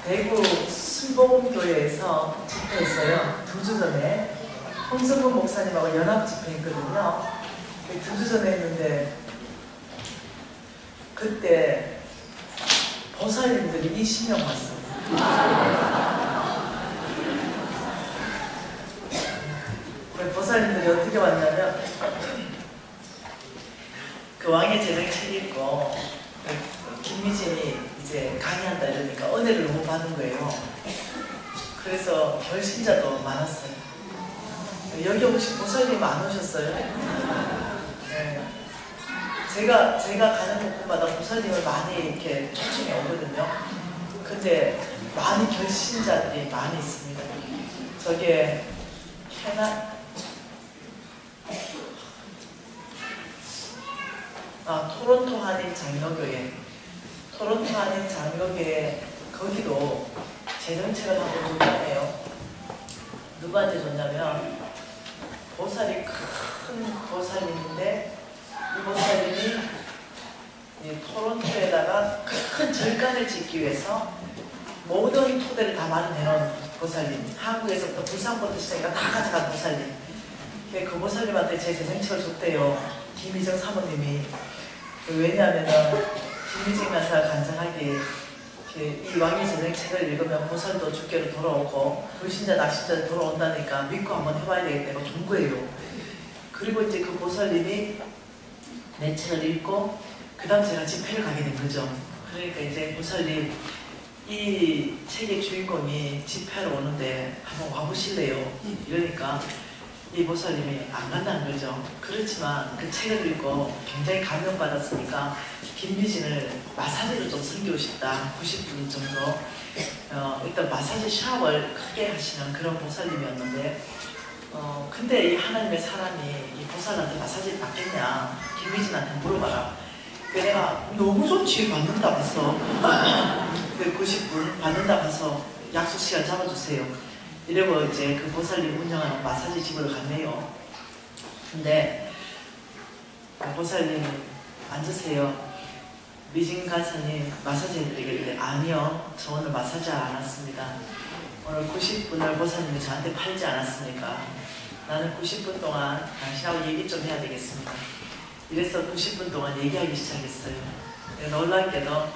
대구 순복음교회에서 집회했어요. 2주 전에 홍성근 목사님하고 연합 집회했거든요. 2주 전에 했는데 그때 보살님들이 20명 왔어요. 보살님들이 어떻게 왔냐면 그 왕의 재능 책 읽고 김미진이 이제 강의한다 이러니까 은혜를 너무 받은 거예요. 그래서 결신자도 많았어요. 여기 혹시 보살님 안 오셨어요? 네. 제가 가는 곳마다 보살님을 많이 이렇게 초청해 오거든요. 근데 많이 결신자들이 많이 있습니다. 저게 토론토 한인 장로교회. 토론토 한인 장로교회 거기도 재정책을 하고 줬다네요. 누구한테 줬냐면 보살이 큰 보살님인데 이 보살님이 이 토론토에다가 큰 절간을 짓기 위해서 모든 토대를 다 마련해놓은 보살님. 한국에서부터 부산부터 시작해서 다 가져간 보살님. 그 보살님한테 제 재정책을 줬대요. 김희정 사모님이. 왜냐하면 김희정 간사가 간장하게 이 왕의 재정책을 읽으면 보살도 주께로 돌아오고 불신자 낚시자 돌아온다니까 믿고 한번 해봐야 되겠다고 준 거예요. 그리고 이제 그 보살님이 내 책을 읽고 그 다음 제가 집회를 가게 된 거죠. 그러니까 이제 보살님 이 책의 주인공이 집회하러 오는데 한번 와보실래요? 이러니까 이 보살님이 안 간다는 거죠. 그렇지만 그 책을 읽고 굉장히 감명받았으니까 김미진을 마사지를 좀 섬기고 싶다. 90분 정도. 일단 마사지 샵을 크게 하시는 그런 보살님이었는데 근데 이 하나님의 사람이 이 보살한테 마사지를 받겠냐? 김미진한테 물어봐라. 그래서 내가 너무 좋지 받는다 봐서 90분 받는다 봐서 약속 시간 잡아주세요. 이러고 이제 그 보살님 운영하는 마사지 집으로 갔네요. 근데 그 보살님 앉으세요. 미진 간사님 마사지 해드리길래 아니요, 저 오늘 마사지 안 왔습니다. 오늘 90분을 보살님이 저한테 팔지 않았습니까? 나는 90분 동안 당신하고 얘기 좀 해야 되겠습니다. 이래서 90분 동안 얘기하기 시작했어요. 놀랍게도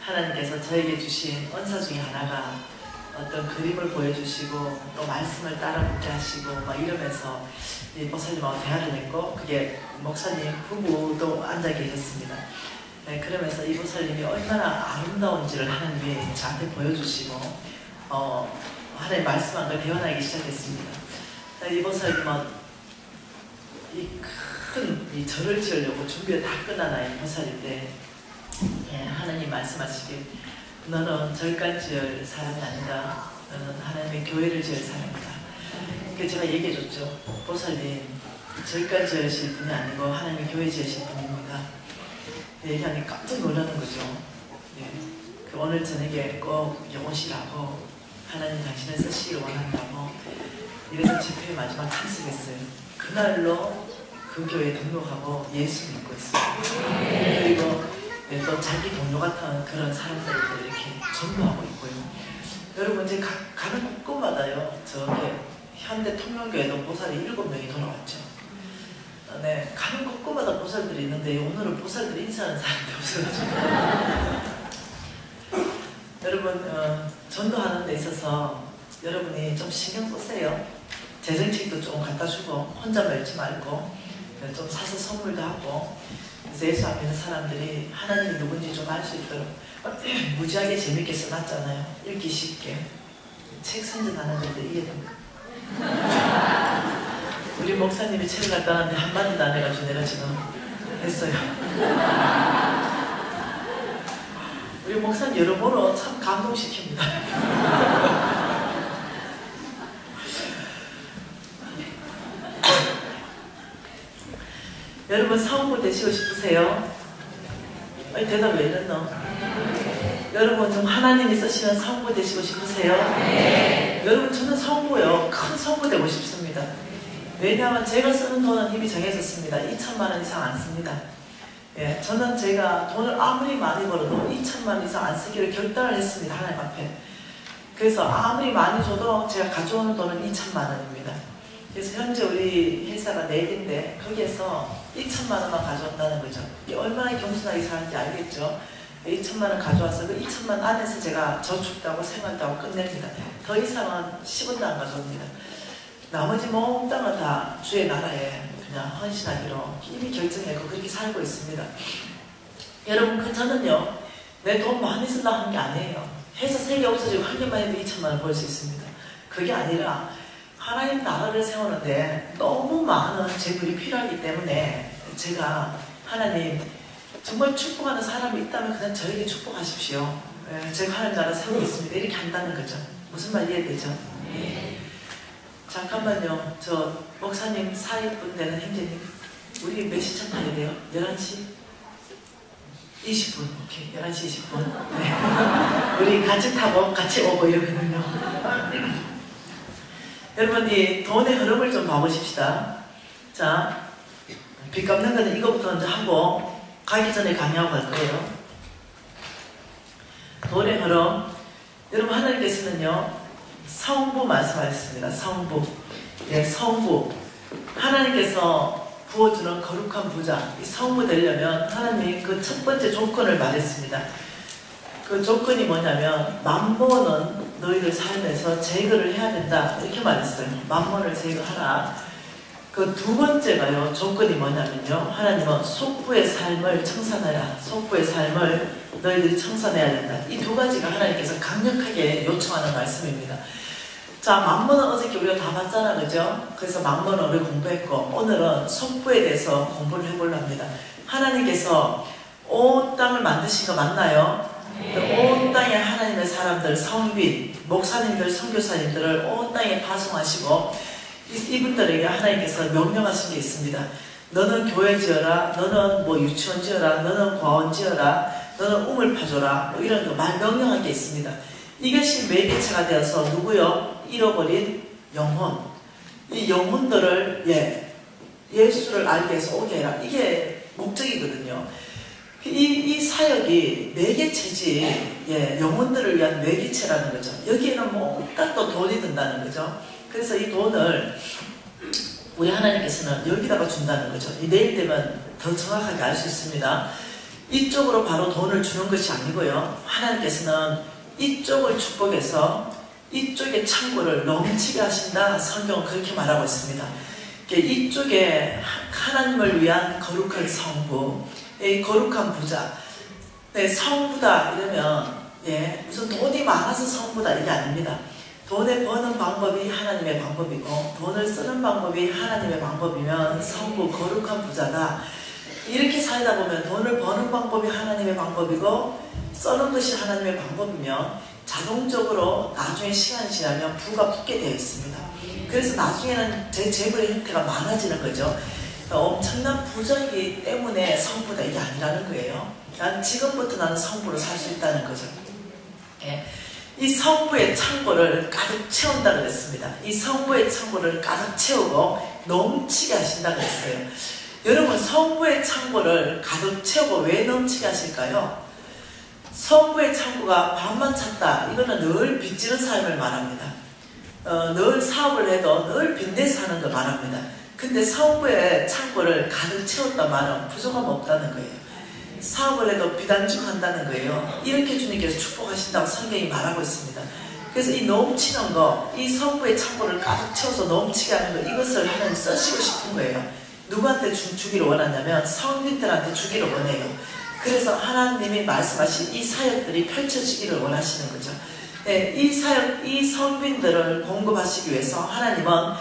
하나님께서 저에게 주신 은사 중에 하나가 어떤 그림을 보여주시고 또 말씀을 따라 묻게 하시고 막 이러면서 이 보살님하고 대화를 했고 그게 목사님 부부도 앉아 계셨습니다. 네, 그러면서 이 보살님이 얼마나 아름다운지를 하나님이 저한테 보여주시고 하나님 말씀한 걸 대화하기 시작했습니다. 이 보살님은 이 절을 지으려고 준비가 다 끝난 아이 보살인데 하나님 말씀하시길 너는 절간 지을 사람이 아니다. 너는 하나님의 교회를 지을 사람이다. 그래서 제가 얘기해줬죠. 보살님 절간 지으실 분이 아니고 하나님의 교회 지으실 분입니다. 얘기하니까 깜짝 놀라는 거죠. 그 오늘 저녁에 꼭 오시라고 하나님 당신을 쓰시길 원한다고. 이래서 집회의 마지막 참석했어요. 그날로 그 교회에 등록하고 예수 믿고 있어요. 그리고 또 자기 동료 같은 그런 사람들도 이렇게 전도하고 있고요. 여러분 이제 가는 곳곳마다요. 저기 현대 통영교회도 보살이 7명이 돌아왔죠. 네, 가는 곳곳마다 보살들이 있는데 오늘은 보살들이 인사하는 사람이 없어가지고 여러분 전도하는 데 있어서 여러분이 좀 신경 쓰세요. 재정책도 좀 갖다 주고 혼자 멸치 말고 좀 사서 선물도 하고. 그래서 예수 앞에 있는 사람들이 하나님이 누군지 좀 알 수 있도록 무지하게 재밌게 써놨잖아요. 읽기 쉽게. 책 선전하는데 이해됩니까? 우리 목사님이 책을 갖다 놨는데 한마디도 안 해가지고 내가 지금 했어요. 우리 목사님 여러모로 참 감동시킵니다. 여러분 성부 되시고 싶으세요? 아니 대답 왜 이랬노? 여러분 좀 하나님이 쓰시는 성부 되시고 싶으세요? 네. 여러분 저는 성부요. 큰 성부 되고 싶습니다. 왜냐하면 제가 쓰는 돈은 이미 정해졌습니다. 2천만 원 이상 안 씁니다. 예, 저는 제가 돈을 아무리 많이 벌어도 2천만 원 이상 안 쓰기로 결단을 했습니다. 하나님 앞에. 그래서 아무리 많이 줘도 제가 가져오는 돈은 2천만 원입니다. 그래서 현재 우리 회사가 4개인데 거기에서 2천만 원만 가져온다는 거죠. 이게 얼마나 겸손하게 사는지 알겠죠? 2천만 원 가져와서 그 2천만 원 안에서 제가 저축도 하고 생활도 하고 끝냅니다. 더 이상은 10원도 안 가져옵니다. 나머지 몽땅은 다 주의 나라에 그냥 헌신하기로 이미 결정했고 그렇게 살고 있습니다. 여러분, 저는요, 내 돈 많이 쓰려고 하는 게 아니에요. 회사 3개 없어지고 한 개만 해도 2천만 원 벌 수 있습니다. 그게 아니라 하나님 나라를 세우는데 너무 많은 재물이 필요하기 때문에 제가 하나님 정말 축복하는 사람이 있다면 그냥 저에게 축복하십시오. 제가 하나님 나라 세우고 있습니다. 이렇게 한다는 거죠. 무슨 말 이해되죠? 네. 잠깐만요. 저 목사님 4인분 되는 형제님, 우리 몇 시 차 타야 돼요? 11시? 20분. 오케이. 11시 20분. 네. 우리 같이 타고 같이 오고 이러거든요. 여러분, 이 돈의 흐름을 좀 봐보십시다. 자, 빚 갚는 거는 이거부터 먼저 하고 가기 전에 강의하고 갈 거예요. 돈의 흐름. 여러분, 하나님께서는요, 성부 말씀하셨습니다. 성부. 네, 성부. 하나님께서 부어주는 거룩한 부자. 이 성부 되려면 하나님이 그 첫 번째 조건을 말했습니다. 그 조건이 뭐냐면, 만본은 너희들 삶에서 제거를 해야 된다. 이렇게 말했어요. 만본을 제거하라. 그 두 번째가요, 조건이 뭐냐면요, 하나님은 속부의 삶을 청산해라. 속부의 삶을 너희들이 청산해야 된다. 이 두 가지가 하나님께서 강력하게 요청하는 말씀입니다. 자, 만본은 어저께 우리가 다 봤잖아, 그죠? 그래서 만본은 우리 공부했고, 오늘은 속부에 대해서 공부를 해보려 합니다. 하나님께서 온 땅을 만드신 거 맞나요? 온 땅에 하나님의 사람들, 성빈, 목사님들, 선교사님들을 온 땅에 파송하시고, 이분들에게 하나님께서 명령하신 게 있습니다. 너는 교회 지어라, 너는 뭐 유치원 지어라, 너는 과원 지어라, 너는 우물 파줘라, 뭐 이런 거 명령한 게 있습니다. 이것이 매개체가 되어서 누구요? 잃어버린 영혼. 이 영혼들을 예수를 알게 해서 오게 해라. 이게 목적이거든요. 이 사역이 매개체지, 영혼들을 위한 매개체라는 거죠. 여기에는 뭐 땅도 돈이 든다는 거죠. 그래서 이 돈을 우리 하나님께서는 여기다가 준다는 거죠. 내일 되면 더 정확하게 알 수 있습니다. 이쪽으로 바로 돈을 주는 것이 아니고요. 하나님께서는 이쪽을 축복해서 이쪽의 창고를 넘치게 하신다. 성경은 그렇게 말하고 있습니다. 이쪽에 하나님을 위한 거룩한 성부, 거룩한 부자, 성부다 이러면 무슨 돈이 많아서 성부다 이게 아닙니다. 돈을 버는 방법이 하나님의 방법이고 돈을 쓰는 방법이 하나님의 방법이면 성부, 거룩한 부자다. 이렇게 살다 보면 돈을 버는 방법이 하나님의 방법이고 쓰는 것이 하나님의 방법이면 자동적으로 나중에 시간이 지나면 부가 붙게 되어 있습니다. 그래서 나중에는 제 재물의 형태가 많아지는 거죠. 엄청난 부자이기 때문에 성부다 이게 아니라는 거예요. 난 지금부터 나는 성부로 살 수 있다는 거죠. 이 성부의 창고를 가득 채운다 그랬습니다. 이 성부의 창고를 가득 채우고 넘치게 하신다 그랬어요. 여러분, 성부의 창고를 가득 채우고 왜 넘치게 하실까요? 성부의 창고가 반만 찼다. 이거는 늘 빚지는 삶을 말합니다. 늘 사업을 해도 늘 빚내서 하는 거 말합니다. 근데 성부의 창고를 가득 채웠단 말은 부족함 없다는 거예요. 사업을 해도 빚 안 주고 한다는 거예요. 이렇게 주님께서 축복하신다고 성경이 말하고 있습니다. 그래서 이 넘치는 거, 이 성부의 창고를 가득 채워서 넘치게 하는 거, 이것을 하나님 쓰시고 싶은 거예요. 누구한테 주기를 원하냐면 성민들한테 주기를 원해요. 그래서 하나님이 말씀하신 이 사역들이 펼쳐지기를 원하시는 거죠. 이 사역, 이 성빈들을 공급하시기 위해서 하나님은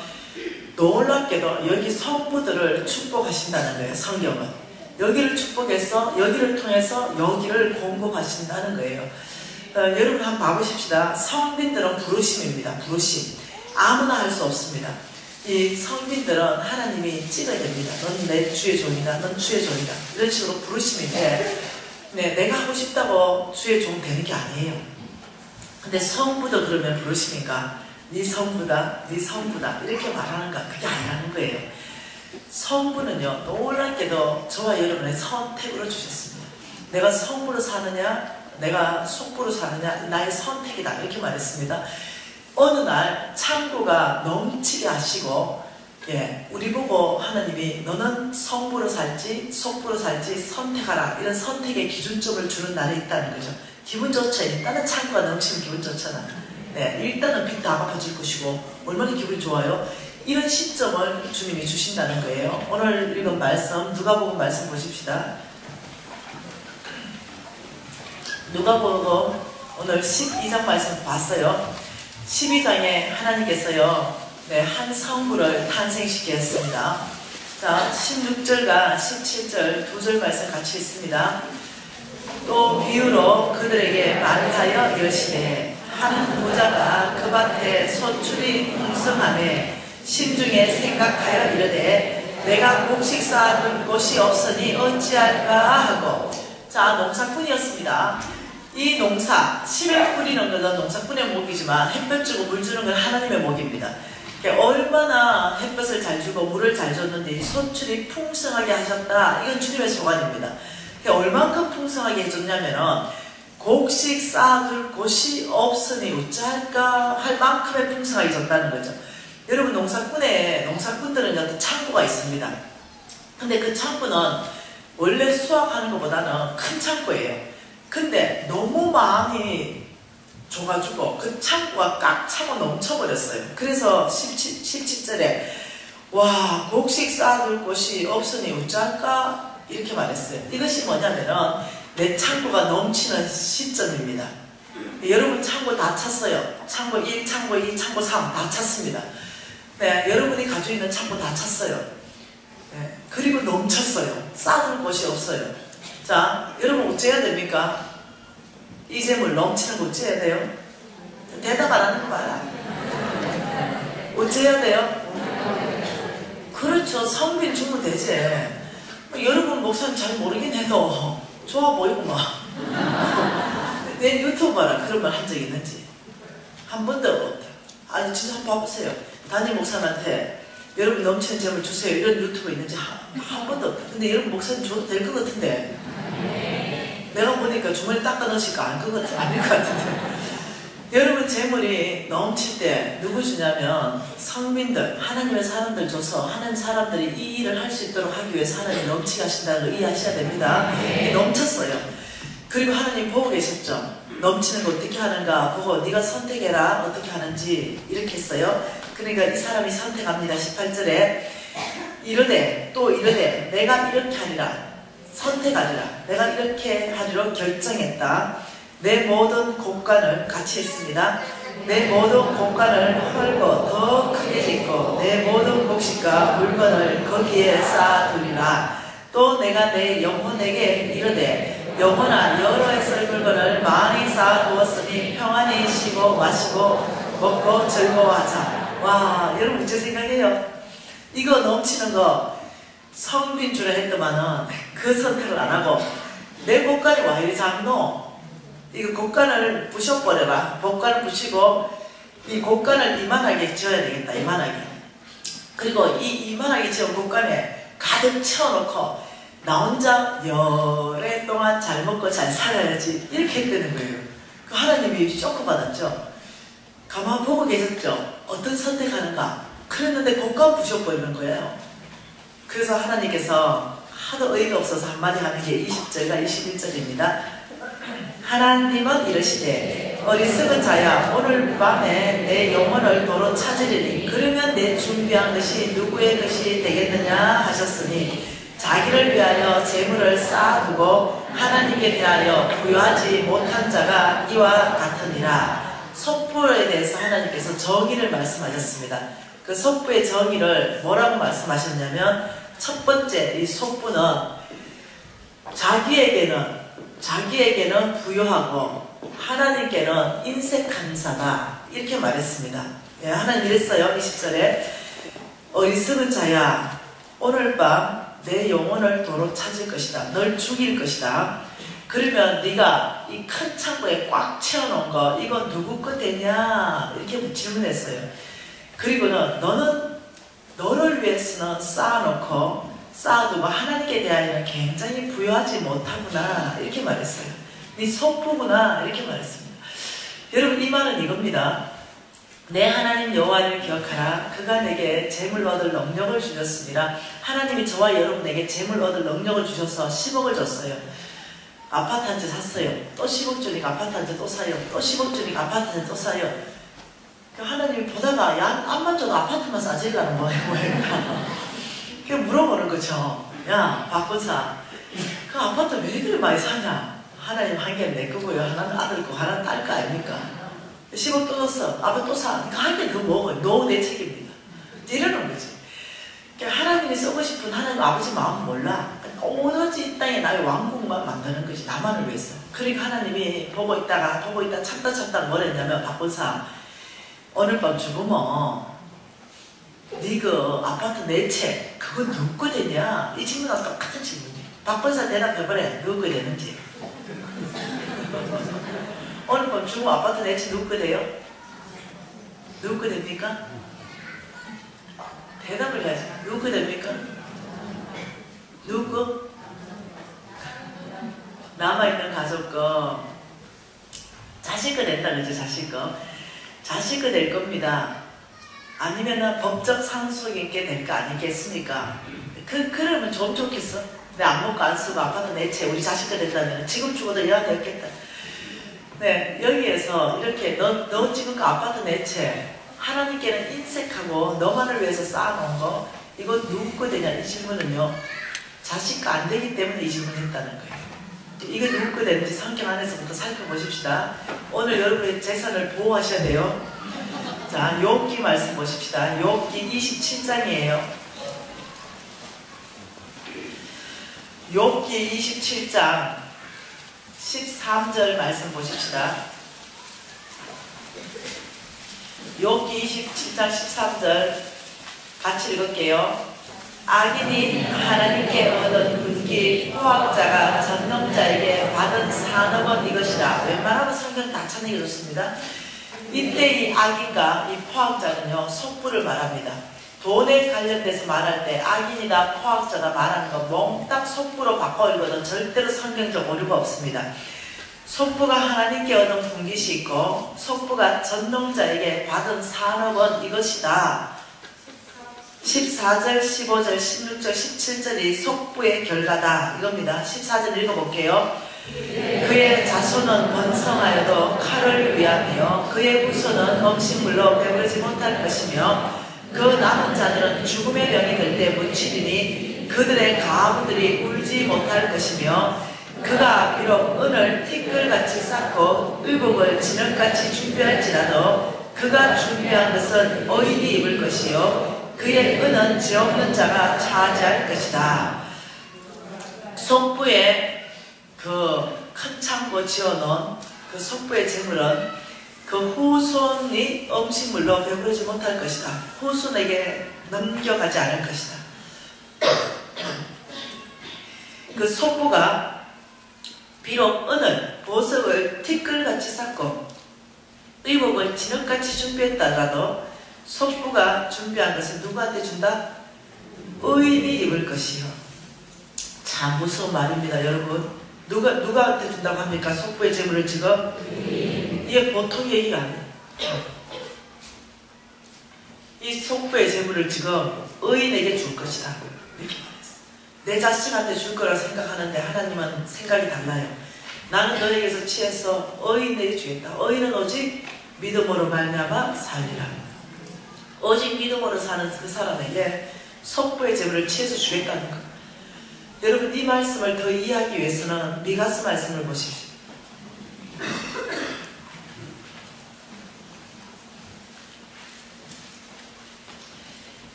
놀랍게도 여기 성부들을 축복하신다는 거예요. 성경은 여기를 축복해서 여기를 통해서 여기를 공급하신다는 거예요. 여러분 한번 봐보십시다. 성빈들은 부르심입니다. 부르심. 아무나 할 수 없습니다. 이 성빈들은 하나님이 찍어야 됩니다. 넌 내 주의 종이다. 넌 주의 종이다. 이런 식으로 부르심인데 내가 하고 싶다고 주의 종 되는 게 아니에요. 근데 성부도 그러면 부르심인가? 네 성부다. 네 성부다. 이렇게 말하는가? 그게 아니라는 거예요. 성부는요, 놀랍게도 저와 여러분의 선택으로 주셨습니다. 내가 성부로 사느냐, 내가 속부로 사느냐 나의 선택이다 이렇게 말했습니다. 어느 날 창고가 넘치게 하시고 우리 보고 하나님이 너는 성부로 살지 속부로 살지 선택하라 이런 선택의 기준점을 주는 날이 있다는 거죠. 기분 좋죠. 일단은 창고가 넘치면 기분 좋잖아. 일단은 빚 다 갚아질 것이고 얼마나 기분이 좋아요. 이런 시점을 주님이 주신다는 거예요. 오늘 읽은 말씀 누가복음 말씀 보십시다. 누가복음 오늘 12장 말씀 봤어요. 12장에 하나님께서요 한 성부를 탄생시켰습니다. 자 16절과 17절 두 절 말씀 같이 있습니다. 또 비유로 그들에게 말하여 이르시되 한 부자가 그 밭에 소출이 풍성하매 심중에 생각하여 이르되 내가 곡식 쌓아둘 곳이 없으니 어찌할까 하고. 자 농사꾼이었습니다. 이 농사 심에 뿌리는 것은 농사꾼의 목이지만 햇볕 주고 물 주는 건 하나님의 목입니다. 얼마나 햇볕을 잘 주고 물을 잘 줬는데 소출이 풍성하게 하셨다. 이건 주님의 소관입니다. 얼만큼 풍성하게 해줬냐면은 곡식 쌓아둘 곳이 없으니 어찌할까 할 만큼의 풍성하게 줬다는 거죠. 여러분 농사꾼들은 어떤 창고가 있습니다. 근데 그 창고는 원래 수확하는 것보다는 큰 창고예요. 근데 너무 많이 줘가지고 그 창고가 꽉 차고 넘쳐버렸어요. 그래서 17절에 와 곡식 쌓아둘 곳이 없으니 어찌할까 이렇게 말했어요. 이것이 뭐냐면은 내 창고가 넘치는 시점입니다. 여러분 창고 다 찼어요. 창고 1, 창고 2, 창고 3 다 찼습니다. 여러분이 가지고 있는 창고 다 찼어요. 그리고 넘쳤어요. 쌓아둘 곳이 없어요. 자, 여러분 어찌해야 됩니까? 이 재물 넘치는 거 어찌해야 돼요? 대답 안 하는 거 봐라. 어찌해야 돼요? 그렇죠. 성빈 주면 되지. 여러분 목사님 잘 모르긴 해도 좋아 보이고 막. 내 유튜브 봐라. 그런 말 한 적 있는지. 한 번도 없다. 아니 진짜 한번 봐보세요. 담임 목사님한테 여러분 넘치는 재물 주세요. 이런 유튜브 있는지 한 번도 없다. 근데 여러분 목사님 줘도 될 것 같은데. 내가 보니까 주머니 닦아 넣으실까 아닐 것 같은데. 여러분 재물이 넘칠 때 누구 주냐면 성민들, 하나님의 사람들 줘서 하나님 사람들이 이 일을 할 수 있도록 하기 위해서 하나님 넘치게 하신다는 걸 이해하셔야 됩니다. 넘쳤어요. 그리고 하나님 보고 계셨죠. 넘치는 거 어떻게 하는가 보고 네가 선택해라 어떻게 하는지 이렇게 했어요. 그러니까 이 사람이 선택합니다. 18절에 이르되 또 이르되 내가 이렇게 하리라 선택하리라 내가 이렇게 하리로 결정했다. 내 모든 곡간을 같이 했습니다. 내 모든 곡간을 헐고 더 크게 짓고 내 모든 곡식과 물건을 거기에 쌓아두리라. 또 내가 내 영혼에게 이르되 영혼아 여러 해 썰 물건을 많이 쌓아두었으니 평안히 쉬고 마시고 먹고 즐거워하자. 와 여러분 어째 생각해요? 이거 넘치는 거 성빈 주라 했더만은 그 선택을 안 하고 내 곡간이 와 이리 작노? 이거 곡간을 부셔버려라. 곡간을 부시고 이 곡간을 이만하게 지어야 되겠다. 이만하게. 그리고 이 이만하게 지은 곡간에 가득 채워놓고 나 혼자 열해 동안 잘 먹고 잘 살아야지 이렇게 했다는 거예요. 그 하나님이 쇼크 받았죠. 가만 보고 계셨죠. 어떤 선택하는가. 그랬는데 곡간 부셔버리는 거예요. 그래서 하나님께서 하도 어이가 없어서 한마디 하는 게 20절과 21절입니다. 하나님은 이르시되 어리석은 자야 오늘 밤에 내 영혼을 도로 찾으리니 그러면 내 준비한 것이 누구의 것이 되겠느냐 하셨으니 자기를 위하여 재물을 쌓아두고 하나님께 대하여 부여하지 못한 자가 이와 같으니라. 속부에 대해서 하나님께서 정의를 말씀하셨습니다. 그 속부의 정의를 뭐라고 말씀하셨냐면 첫 번째 이 속부는 자기에게는 부여하고 하나님께는 인색한 자다 이렇게 말했습니다. 하나님 이랬어요. 20절에 어리석은 자야 오늘 밤 내 영혼을 도로 찾을 것이다. 널 죽일 것이다. 그러면 네가 이 큰 창고에 꽉 채워놓은 거 이거 누구 것이냐 이렇게 질문했어요. 그리고는 너는 너를 위해서는 쌓아두고 하나님께 대하여는 굉장히 부여하지 못하구나 이렇게 말했어요. 네 속부구나 이렇게 말했습니다. 여러분 이 말은 이겁니다. 내 하나님 여호와를 기억하라. 그가 내게 재물 얻을 능력을 주셨습니다. 하나님이 저와 여러분에게 재물 얻을 능력을 주셔서 10억을 줬어요. 아파트 한 채 샀어요. 또 10억 주니까 아파트 한 채 또 사요. 또 10억 주니까 아파트 한 채 또 사요. 하나님이 보다가 야 암만 줘도 아파트만 싸질라는 거예요. 그 물어보는 거죠. 야 박권사 그 아파트 왜 이렇게 많이 사냐. 하나님 한 개는 내 거고요. 하나는 아들 거 하나는 딸 거 아닙니까? 10억 또 줬어. 아빠 또 사. 그러니까 한 개 더 먹어요. 너 내 책임입니다. 이러는 거지. 그러니까 하나님이 쓰고 싶은 하나님 아버지 마음 몰라. 오로지 이 땅에 나의 왕국만 만드는 것이 나만을 위해서. 그러니까 하나님이 보고 있다가 찾다 뭘 했냐면 박권사 오늘 밤 죽으면 네 그 아파트 내 채 그건 누구 거 되냐? 이 질문하고 똑같은 질문이에요. 박권사 대답해보래. 누구 거 되는지. 오늘 밤 죽으면 아파트 내 채 누구 거 돼요? 누구 거 됩니까? 대답을 해야지. 누구 거 됩니까? 누구 거? 남아있는 가족 거. 자식 거 된다 그죠? 자식 거. 자식 거 될 겁니다. 아니면은 법적 상속 있게 될 거 아니겠습니까? 그러면 좀 좋겠어? 내 안 먹고 안 쓰고 아파트 내 채 우리 자식 거 된다면 지금 죽어도 얘가 됐겠다. 네, 여기에서 이렇게 너 지금 그 아파트 내 채 하나님께는 인색하고 너만을 위해서 쌓아놓은 거 이거 누구 거 되냐 이 질문은요 자식 거 안 되기 때문에 이 질문을 했다는 거예요. 이거 누구 거 되는지 성경 안에서부터 살펴보십시다. 오늘 여러분의 재산을 보호하셔야 돼요. 자, 욥기 말씀 보십시다. 욥기 27장이에요. 욥기 27장 13절 말씀 보십시다. 욥기 27장 13절 같이 읽을게요. 악인이 하나님께 얻은 분기 포악자가 전능자에게 받은 산업은 이것이다. 웬만하면 성경 다 찾는 게 좋습니다. 이때 이 악인과 이 포악자는요 속부를 말합니다. 돈에 관련돼서 말할 때 악인이다 포악자다 말하는 거 몽땅 속부로 바꿔 읽어도 절대로 성경적 오류가 없습니다. 속부가 하나님께 얻은 분깃이 있고 속부가 전능자에게 받은 산업은 이것이다. 14절, 15절, 16절, 17절이 속부의 결과다 이겁니다. 14절 읽어볼게요. 그의 자손은 번성하여도 칼을 위하며 그의 후손은 음식물로 배부르지 못할 것이며 그 남은 자들은 죽음의 병이 들 때 묻히리니 그들의 가부들이 울지 못할 것이며 그가 비록 은을 티끌같이 쌓고 의복을 진흙같이 준비할지라도 그가 준비한 것은 어인이 입을 것이요 그의 은은 죄 없는 자가 차지할 것이다. 속부에 그 큰 창고 지어놓은 그 속부의 재물은 그 후손이 음식물로 배부르지 못할 것이다. 후손에게 넘겨가지 않을 것이다. 그 속부가 비록 은을 보석을 티끌같이 쌓고 의복을 진흙같이 준비했다라도 속부가 준비한 것을 누구한테 준다? 의인이 입을 것이요. 참 무서운 말입니다 여러분. 누가한테 준다고 합니까? 속부의 재물을 지금? 이게 보통 얘기가 아니에요. 이 속부의 재물을 지금 의인에게 줄 것이다 이렇게 말했어요. 내 자식한테 줄 거라 생각하는데 하나님은 생각이 달라요. 나는 너에게서 취해서 의인에게 주겠다. 의인은 오직 믿음으로 말미암아 살리라. 오직 믿음으로 사는 그 사람에게 속부의 재물을 취해서 주겠다는 것. 여러분 이 말씀을 더 이해하기 위해서는 미가스 말씀을 보십시오.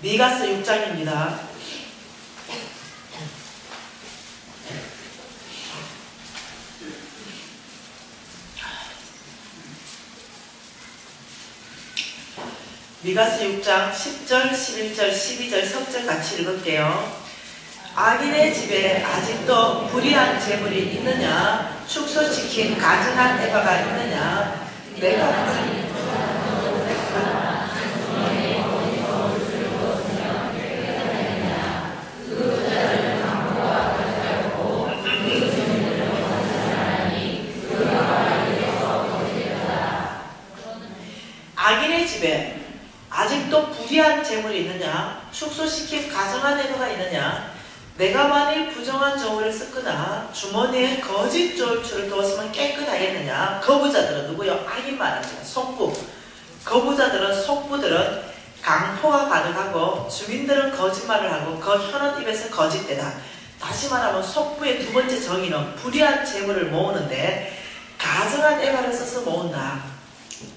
미가스 6장입니다. 미가스 6장 10절, 11절, 12절 석절 같이 읽을게요. 악인의 집에 아직도 불의한 재물이 있느냐? 축소시킨 가증한 에바가 있느냐? 내가 축소시킨 가정한 애도가 있느냐? 내가 만일 부정한 저울을 썼거나 주머니에 거짓 저울추를 두었으면 깨끗하겠느냐? 거부자들은 누구요? 악인 말합니다. 속부. 거부자들은 속부들은 강포가 가득하고 주민들은 거짓말을 하고 그 혀는 입에서 거짓되다. 다시 말하면 속부의 두 번째 정의는 불의한 재물을 모으는데 가정한 애가를 써서 모은다.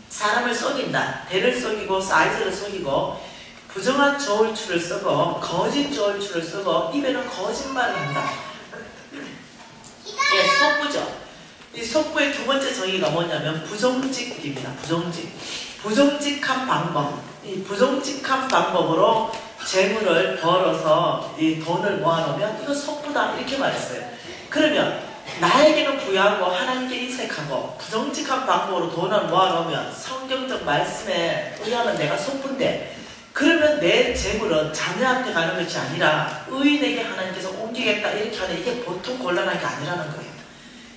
사람을 속인다. 대를 속이고 사이즈를 속이고 부정한 저울추를 쓰고 거짓 저울추를 쓰고 입에는 거짓말을 한다. 예, 속부죠. 이 속부의 두 번째 정의가 뭐냐면 부정직입니다. 부정직한 방법. 이 부정직한 방법으로 재물을 벌어서 이 돈을 모아놓으면 이거 속부다 이렇게 말했어요. 그러면 나에게는 부유하고 하나님께 인색하고 부정직한 방법으로 돈을 모아놓으면 성경적 말씀에 의하면 내가 속부인데 그러면 내 재물은 자녀한테 가는 것이 아니라 의인에게 하나님께서 옮기겠다 이렇게 하는 이게 보통 곤란한 게 아니라는 거예요.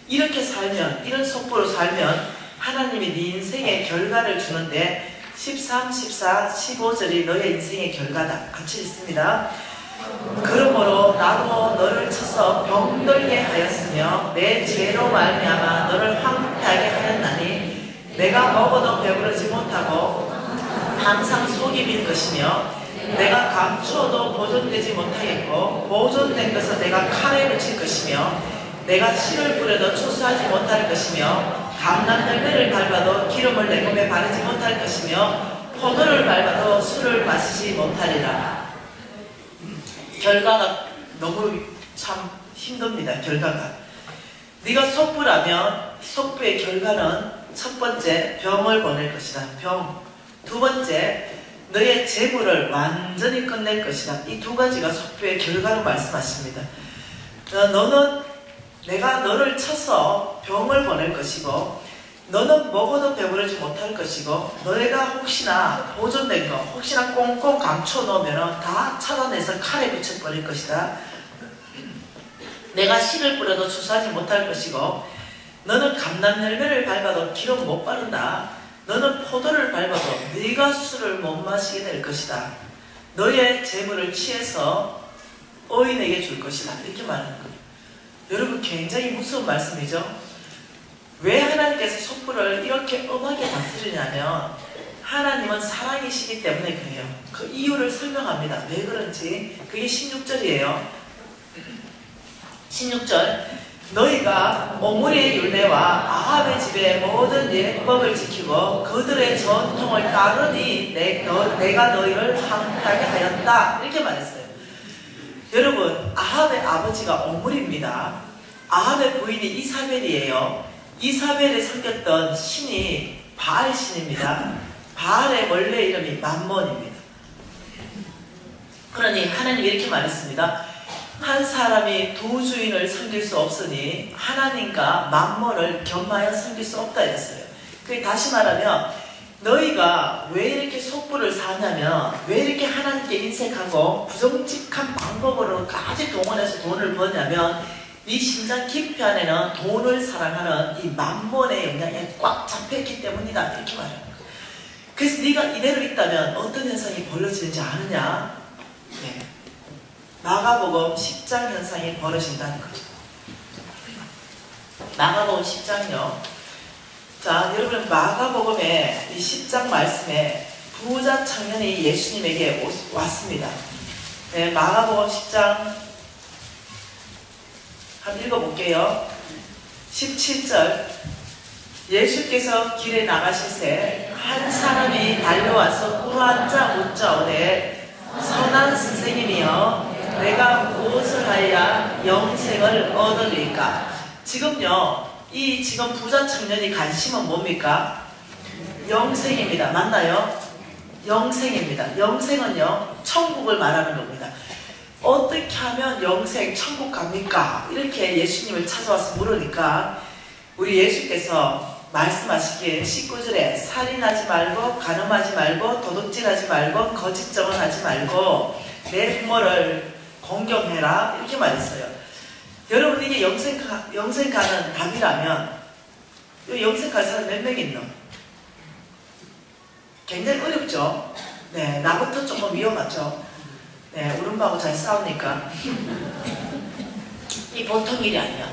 이렇게 살면 이런 속부로 살면 하나님이 네 인생의 결과를 주는데 13, 14, 15절이 너의 인생의 결과다. 같이 읽습니다. 그러므로 나도 너를 쳐서 병들게 하였으며 내 죄로 말미암아 너를 황폐하게 하였나니 내가 먹어도 배부르지 못하고 항상 속이 빈 것이며 내가 감추어도 보존되지 못하겠고 보존된 것은 내가 칼에 묻힐 것이며 내가 실을 뿌려도 추수하지 못할 것이며 감람열매를 밟아도 기름을 내 몸에 바르지 못할 것이며 포도를 밟아도 술을 마시지 못하리라. 결과가 너무 참 힘듭니다. 결과가. 네가 속부라면 속부의 결과는 첫 번째 병을 보낼 것이다. 병. 두 번째 너의 재물을 완전히 끝낼 것이다. 이 두 가지가 속부의 결과로 말씀하십니다. 너는 내가 너를 쳐서 병을 보낼 것이고 너는 먹어도 배부르지 못할 것이고 너희가 혹시나 보존된 거 혹시나 꽁꽁 감춰 놓으면 다 찾아내서 칼에 붙여버릴 것이다. 내가 씨를 뿌려도 추수하지 못할 것이고 너는 감람열매를 밟아도 기름 못 바른다. 너는 포도를 밟아도 네가 술을 못 마시게 될 것이다. 너의 재물을 취해서 의인에게 줄 것이다. 이렇게 말하는 거예요. 여러분 굉장히 무서운 말씀이죠. 왜 하나님께서 속부를 이렇게 엄하게 다스리냐면 하나님은 사랑이시기 때문에 그래요. 그 이유를 설명합니다. 왜 그런지. 그게 16절이에요. 16절 너희가 오므리의 율례와 아합의 집의 모든 예법을 지키고 그들의 전통을 따르니 내가 너희를 황폐하게 하였다. 이렇게 말했어요. 여러분 아합의 아버지가 오므리입니다. 아합의 부인이 이사벨이에요. 이사벨에 섬겼던 신이 바알 신입니다. 바알의 원래 이름이 맘몬입니다. 그러니 하나님이 이렇게 말했습니다. 한 사람이 두 주인을 섬길 수 없으니 하나님과 맘몬을 겸하여 섬길 수 없다 했어요. 다시 말하면 너희가 왜 이렇게 속부를 사냐면 왜 이렇게 하나님께 인색하고 부정직한 방법으로까지 동원해서 돈을 버냐면 네 심장 깊이 안에는 돈을 사랑하는 이 맘몬의 영향이 꽉 잡혀있기 때문이다. 이렇게 말해요. 그래서 네가 이대로 있다면 어떤 현상이 벌어지는지 아느냐? 네. 마가복음 10장 현상이 벌어진다는 거죠. 마가복음 10장요. 자, 여러분 마가복음의 이 10장 말씀에 부자 청년이 예수님에게 왔습니다. 네, 마가복음 10장 한번 읽어볼게요. 17절 예수께서 길에 나가실새 한 사람이 달려와서 꿇어앉아 묻자오되 선한 선생님이여 내가 무엇을 하여야 영생을 얻으리까? 지금요 이 지금 부자 청년이 관심은 뭡니까? 영생입니다. 맞나요? 영생입니다. 영생은요 천국을 말하는 겁니다. 어떻게 하면 영생, 천국 갑니까? 이렇게 예수님을 찾아와서 물으니까 우리 예수께서 말씀하시기에 19절에 살인하지 말고 간음하지 말고 도둑질하지 말고 거짓 증언하지 말고 내 부모를 공경해라 이렇게 말했어요. 여러분 이게 영생 가는 답이라면 영생 갈 사람 몇 명 있노? 굉장히 어렵죠? 네, 나부터 조금 위험하죠? 엄마하고 잘 싸우니까. 이 보통 일이 아니야.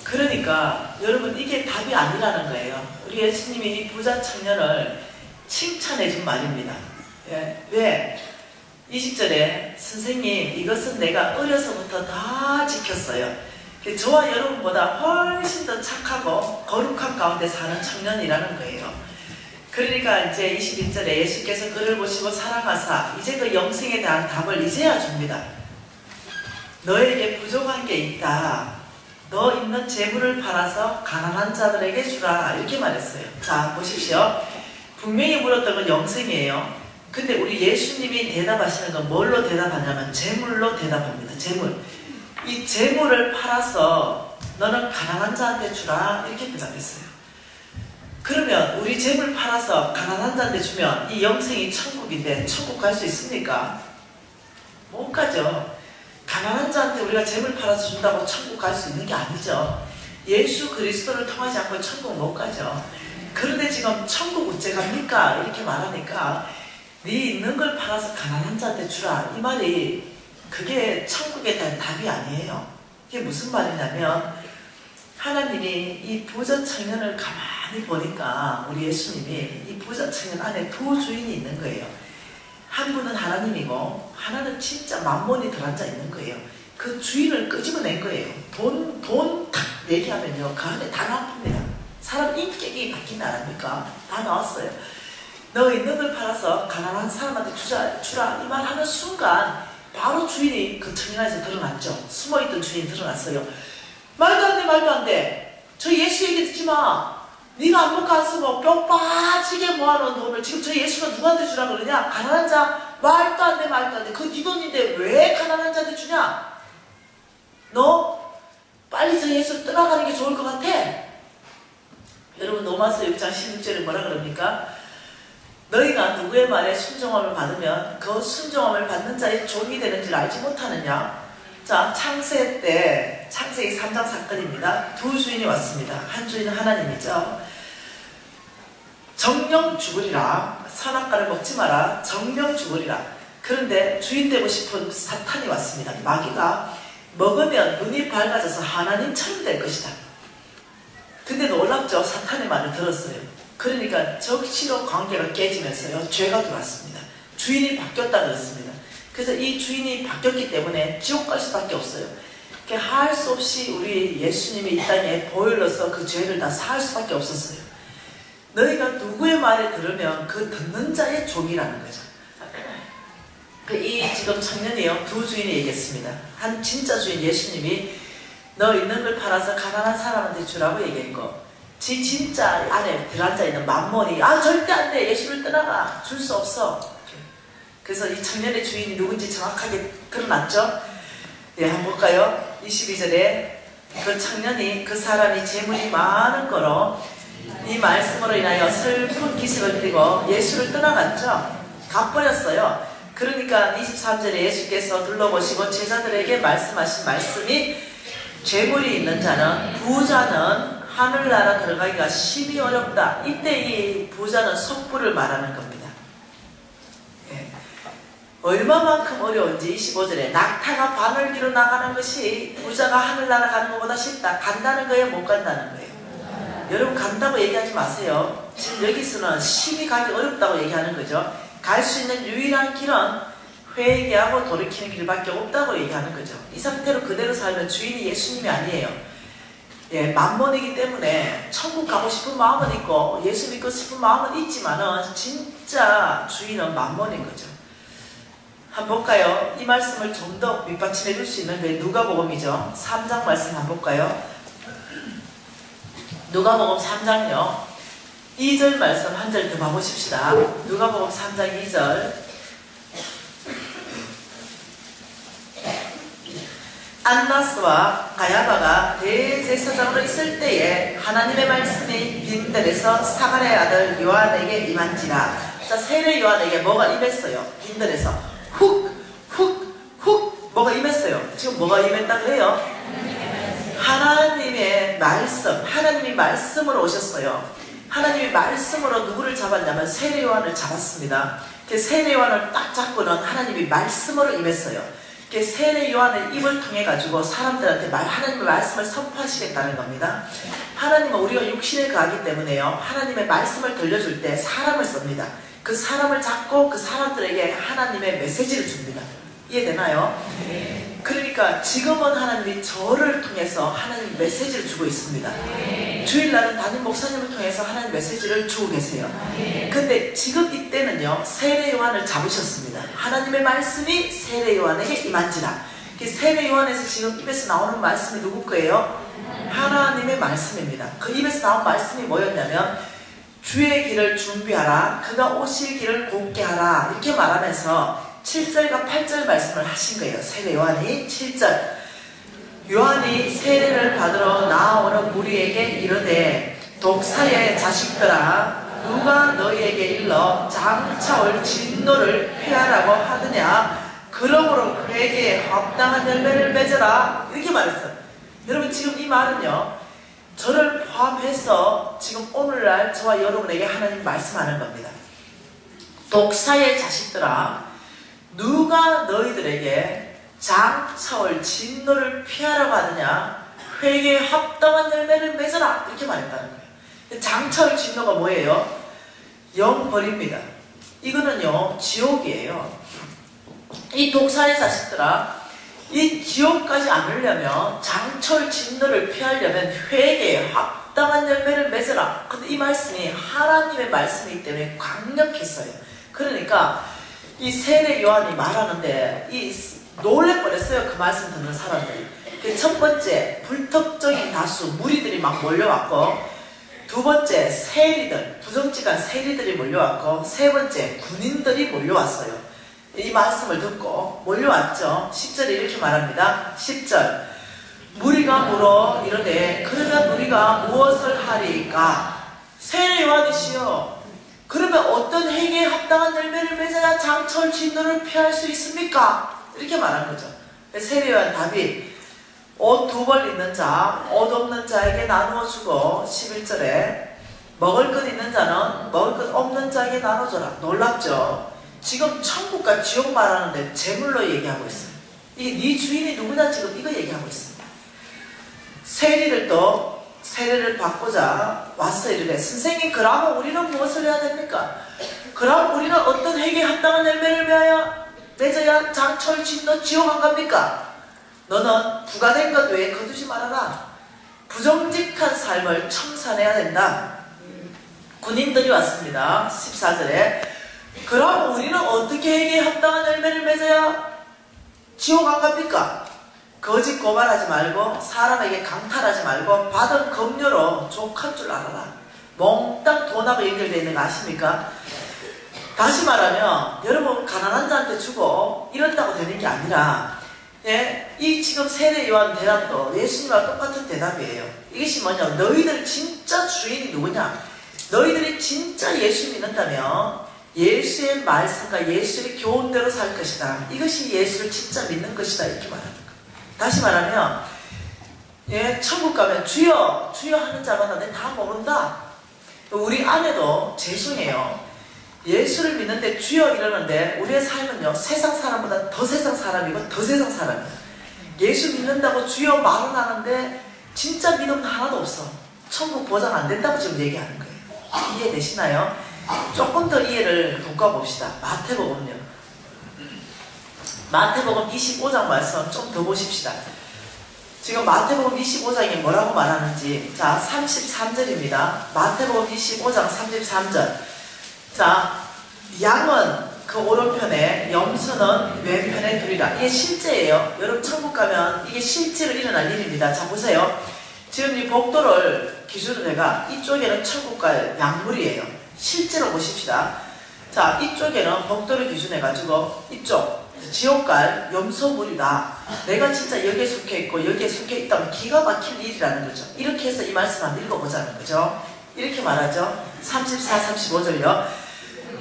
그러니까 여러분 이게 답이 아니라는 거예요. 우리 예수님이 이 부자 청년을 칭찬해 준 말입니다. 예. 왜? 20절에 선생님 이것은 내가 어려서부터 다 지켰어요. 저와 여러분보다 훨씬 더 착하고 거룩한 가운데 사는 청년이라는 거예요. 그러니까 이제 21절에 예수께서 그를 보시고 사랑하사 이제 그 영생에 대한 답을 이제야 줍니다. 너에게 부족한 게 있다. 너 있는 재물을 팔아서 가난한 자들에게 주라. 이렇게 말했어요. 자 보십시오. 분명히 물었던 건 영생이에요. 근데 우리 예수님이 대답하시는 건 뭘로 대답하냐면 재물로 대답합니다. 재물. 이 재물을 팔아서 너는 가난한 자한테 주라. 이렇게 대답했어요. 그러면 우리 재물 팔아서 가난한 자한테 주면 이 영생이 천국인데 천국 갈 수 있습니까? 못 가죠. 가난한 자한테 우리가 재물 팔아서 준다고 천국 갈 수 있는 게 아니죠. 예수 그리스도를 통하지 않고 천국 못 가죠. 그런데 지금 천국 어째 갑니까? 이렇게 말하니까 네 있는 걸 팔아서 가난한 자한테 주라. 이 말이 그게 천국에 대한 답이 아니에요. 이게 무슨 말이냐면 하나님이 이 부자 청년을 가만히 보니까 우리 예수님이 이 부자 청년 안에 두 주인이 있는 거예요. 한 분은 하나님이고 하나는 진짜 만몬이 들어앉아 있는 거예요. 그 주인을 끄집어낸 거예요. 돈 탁 얘기하면요 그 안에 다 나옵니다. 사람 인격이 바뀐다 아닙니까? 다 나왔어요. 너 있는 걸 팔아서 가난한 사람한테 주라 이 말 하는 순간 바로 주인이 그 청년에서 드러났죠. 숨어있던 주인이 드러났어요. 말도 안 돼 말도 안 돼. 저 예수 얘기 듣지 마. 네가 아무것도 안 쓰고 뼈 빠지게 모아놓은 돈을 지금 저 예수가 누구한테 주라 그러냐? 가난한 자 말도 안 돼 말도 안 돼. 그거 네 돈인데 왜 가난한 자한테 주냐? 너 빨리 저 예수 떠나가는 게 좋을 것 같아. 여러분 로마서 6장 16절에 뭐라 그럽니까? 너희가 누구의 말에 순종함을 받으면 그 순종함을 받는 자의 종이 되는 줄 알지 못하느냐? 자, 창세 때 창세기 3장 사건입니다. 두 주인이 왔습니다. 한 주인은 하나님이죠. 정령 죽으리라. 선악과를 먹지 마라. 정령 죽으리라. 그런데 주인 되고 싶은 사탄이 왔습니다. 마귀가 먹으면 눈이 밝아져서 하나님처럼 될 것이다. 근데 놀랍죠. 사탄의 말을 들었어요. 그러니까 적시로 관계가 깨지면서요 죄가 들어왔습니다. 주인이 바뀌었다 그랬습니다. 그래서 이 주인이 바뀌었기 때문에 지옥 갈 수밖에 없어요. 할 수 없이 우리 예수님이 이 땅에 보혈로서 그 죄를 다 사할 수밖에 없었어요. 너희가 누구의 말을 들으면 그 듣는 자의 종이라는 거죠. 이 지금 청년이요 두 주인이 얘기했습니다. 한 진짜 주인 예수님이 너 있는 걸 팔아서 가난한 사람한테 주라고 얘기했고 지 진짜 안에 들어앉아있는 만몬이 절대 안 돼. 예수를 떠나가. 줄 수 없어. 그래서 이 청년의 주인이 누군지 정확하게 드러났죠? 네, 한번 볼까요? 22절에 그 청년이 그 사람이 재물이 많은 거로 이 말씀으로 인하여 슬픈 기색을 띠고 예수를 떠나갔죠? 가버렸어요. 그러니까 23절에 예수께서 둘러보시고 제자들에게 말씀하신 말씀이 재물이 있는 자는 부자는 하늘나라 들어가기가 심히 어렵다. 이때 이 부자는 속부를 말하는 겁니다. 예. 얼마만큼 어려운지 25절에 낙타가 바늘기로 나가는 것이 부자가 하늘나라 가는 것보다 쉽다. 간다는 거예요? 못 간다는 거예요? 여러분 간다고 얘기하지 마세요. 지금 여기서는 심히 가기 어렵다고 얘기하는 거죠. 갈 수 있는 유일한 길은 회개하고 돌이키는 길밖에 없다고 얘기하는 거죠. 이 상태로 그대로 살면 주인이 예수님이 아니에요. 예, 만몬이기 때문에 천국 가고 싶은 마음은 있고 예수 믿고 싶은 마음은 있지만은 진짜 주인은 만몬인 거죠. 한번 볼까요? 이 말씀을 좀 더 밑받침해 줄 수 있는 게 누가복음이죠. 3장 말씀 한번 볼까요? 누가복음 3장요 2절 말씀 한 절 더 봐보십시다. 누가복음 3장 2절 안나스와 가야바가 대제사장으로 있을 때에 하나님의 말씀이 빈들에서 사가랴의 아들 요한에게 임한지라. 자, 세례 요한에게 뭐가 임했어요? 빈들에서 훅 뭐가 임했어요? 지금 뭐가 임했다고 해요? 하나님의 말씀. 하나님이 말씀으로 오셨어요. 하나님이 말씀으로 누구를 잡았냐면 세례 요한을 잡았습니다. 세례 요한을 딱 잡고는 하나님이 말씀으로 임했어요. 세례 요한의 입을 통해 가지고 사람들한테 하나님의 말씀을 선포하시겠다는 겁니다. 하나님은 우리가 육신에 가기 때문에요. 하나님의 말씀을 들려줄 때 사람을 씁니다. 그 사람을 잡고 그 사람들에게 하나님의 메시지를 줍니다. 이해되나요? 네. 그러니까 지금은 하나님이 저를 통해서 하나님 메시지를 주고 있습니다. 네. 주일날은 담임 목사님을 통해서 하나님 메시지를 주고 계세요. 네. 근데 지금 이때는요, 세례 요한을 잡으셨습니다. 하나님의 말씀이 세례 요한에게 임한지라. 세례 요한에서 지금 입에서 나오는 말씀이 누구 거예요? 하나님의 말씀입니다. 그 입에서 나온 말씀이 뭐였냐면 주의 길을 준비하라, 그가 오실 길을 곧게 하라, 이렇게 말하면서 7절과 8절 말씀을 하신 거예요. 세례 요한이 7절, 요한이 세례를 받으러 나아오는 무리에게 이르되 독사의 자식들아, 누가 너희에게 일러 장차 올 진노를 피하라고 하느냐, 그러므로 회개에 합당한 열매를 맺어라, 이렇게 말했어요. 여러분, 지금 이 말은요, 저를 포함해서 지금 오늘날 저와 여러분에게 하나님 말씀하는 겁니다. 독사의 자식들아, 누가 너희들에게 장차 올 진노를 피하라고 하느냐, 회개에 합당한 열매를 맺어라, 이렇게 말했다는 거예요. 장차 올 진노가 뭐예요? 영벌입니다. 이거는요, 지옥이에요. 이 독사의 자식들아, 이 지옥까지 안 오려면, 장철 진노를 피하려면 회개에 합당한 열매를 맺으라. 근데 이 말씀이 하나님의 말씀이기 때문에 강력했어요. 그러니까 이 세례 요한이 말하는데 놀래 버렸어요. 그 말씀 듣는 사람들이. 첫 번째, 불특정인 다수 무리들이 막 몰려왔고, 두 번째, 세리들, 부정직한 세리들이 몰려왔고, 세 번째, 군인들이 몰려왔어요. 이 말씀을 듣고 몰려왔죠. 10절에 이렇게 말합니다. 10절, 무리가 물어 이르되 그러면 우리가 무엇을 하리까? 세례 요한이시여, 그러면 어떤 회개에 합당한 열매를 맺어야 장철 진노를 피할 수 있습니까? 이렇게 말한 거죠. 세례 요한 답이 옷 2벌 있는 자, 옷 없는 자에게 나누어 주고, 11절에 먹을 것 있는 자는 먹을 것 없는 자에게 나눠줘라. 놀랍죠? 지금 천국과 지옥 말하는데 제물로 얘기하고 있어요. 이게 네 주인이 누구냐, 지금 이거 얘기하고 있습니다. 세리들도 세례를 받고자 왔어. 이르되 선생님, 그러면 우리는 무엇을 해야 됩니까? 그럼 우리는 어떤 회개에 합당한 열매를 맺어야 장철 진노 지옥 안 갑니까? 너는 부가된 것 외에 거두지 말아라. 부정직한 삶을 청산해야 된다. 군인들이 왔습니다. 14절에 그럼 우리는 어떻게 회개에 합당한 열매를 맺어야 지옥 안 갑니까? 거짓 고발하지 말고 사람에게 강탈하지 말고 받은 급료로 족한 줄 알아라. 몽땅 돈하고 연결되어 있는 거 아십니까? 다시 말하면 여러분, 가난한 자한테 주고 이런다고 되는 게 아니라, 예, 이 지금 세례 요한 대답도 예수님과 똑같은 대답이에요. 이것이 뭐냐, 너희들 진짜 주인이 누구냐, 너희들이 진짜 예수 믿는다면 예수의 말씀과 예수의 교훈대로 살 것이다. 이것이 예수를 진짜 믿는 것이다. 이렇게 말하는 거예요. 다시 말하면, 예, 천국 가면 주여 주여 하는 자마다 내 다 모른다. 우리 아내도 죄송해요. 예수를 믿는데 주여 이러는데 우리의 삶은요, 세상 사람보다 더 세상 사람이고 더 세상 사람이에요. 예수 믿는다고 주여 말은 하는데 진짜 믿음 하나도 없어. 천국 보장 안 된다고 지금 얘기하는 거예요. 이해되시나요? 조금 더 이해를 돋궈봅시다. 마태복음요. 마태복음 25장 말씀 좀 더 보십시다. 지금 마태복음 25장에 뭐라고 말하는지. 자, 33절입니다. 마태복음 25장 33절. 자, 양은 그 오른편에, 염소는 왼편에 두리라. 이게 실제예요. 여러분, 천국 가면 이게 실제로 일어날 일입니다. 자, 보세요. 지금 이 복도를 기준으로 해가 이쪽에는 천국 갈 양물이에요. 실제로 보십시다. 자, 이쪽에는 복도를 기준해가지고 이쪽 지옥 갈 염소물이다. 내가 진짜 여기에 속해 있고 여기에 속해 있다면 기가 막힐 일이라는 거죠. 이렇게 해서 이 말씀 한번 읽어보자는 거죠. 이렇게 말하죠. 34, 35절요.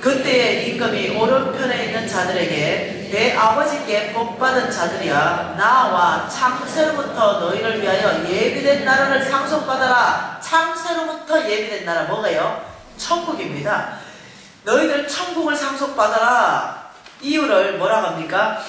그때의 임금이 오른편에 있는 자들에게 내 아버지께 복받은 자들이야, 나와 창세로부터 너희를 위하여 예비된 나라를 상속받아라. 창세로부터 예비된 나라 뭐가요? 천국입니다. 너희들 천국을 상속받아라. 이유를 뭐라고 합니까?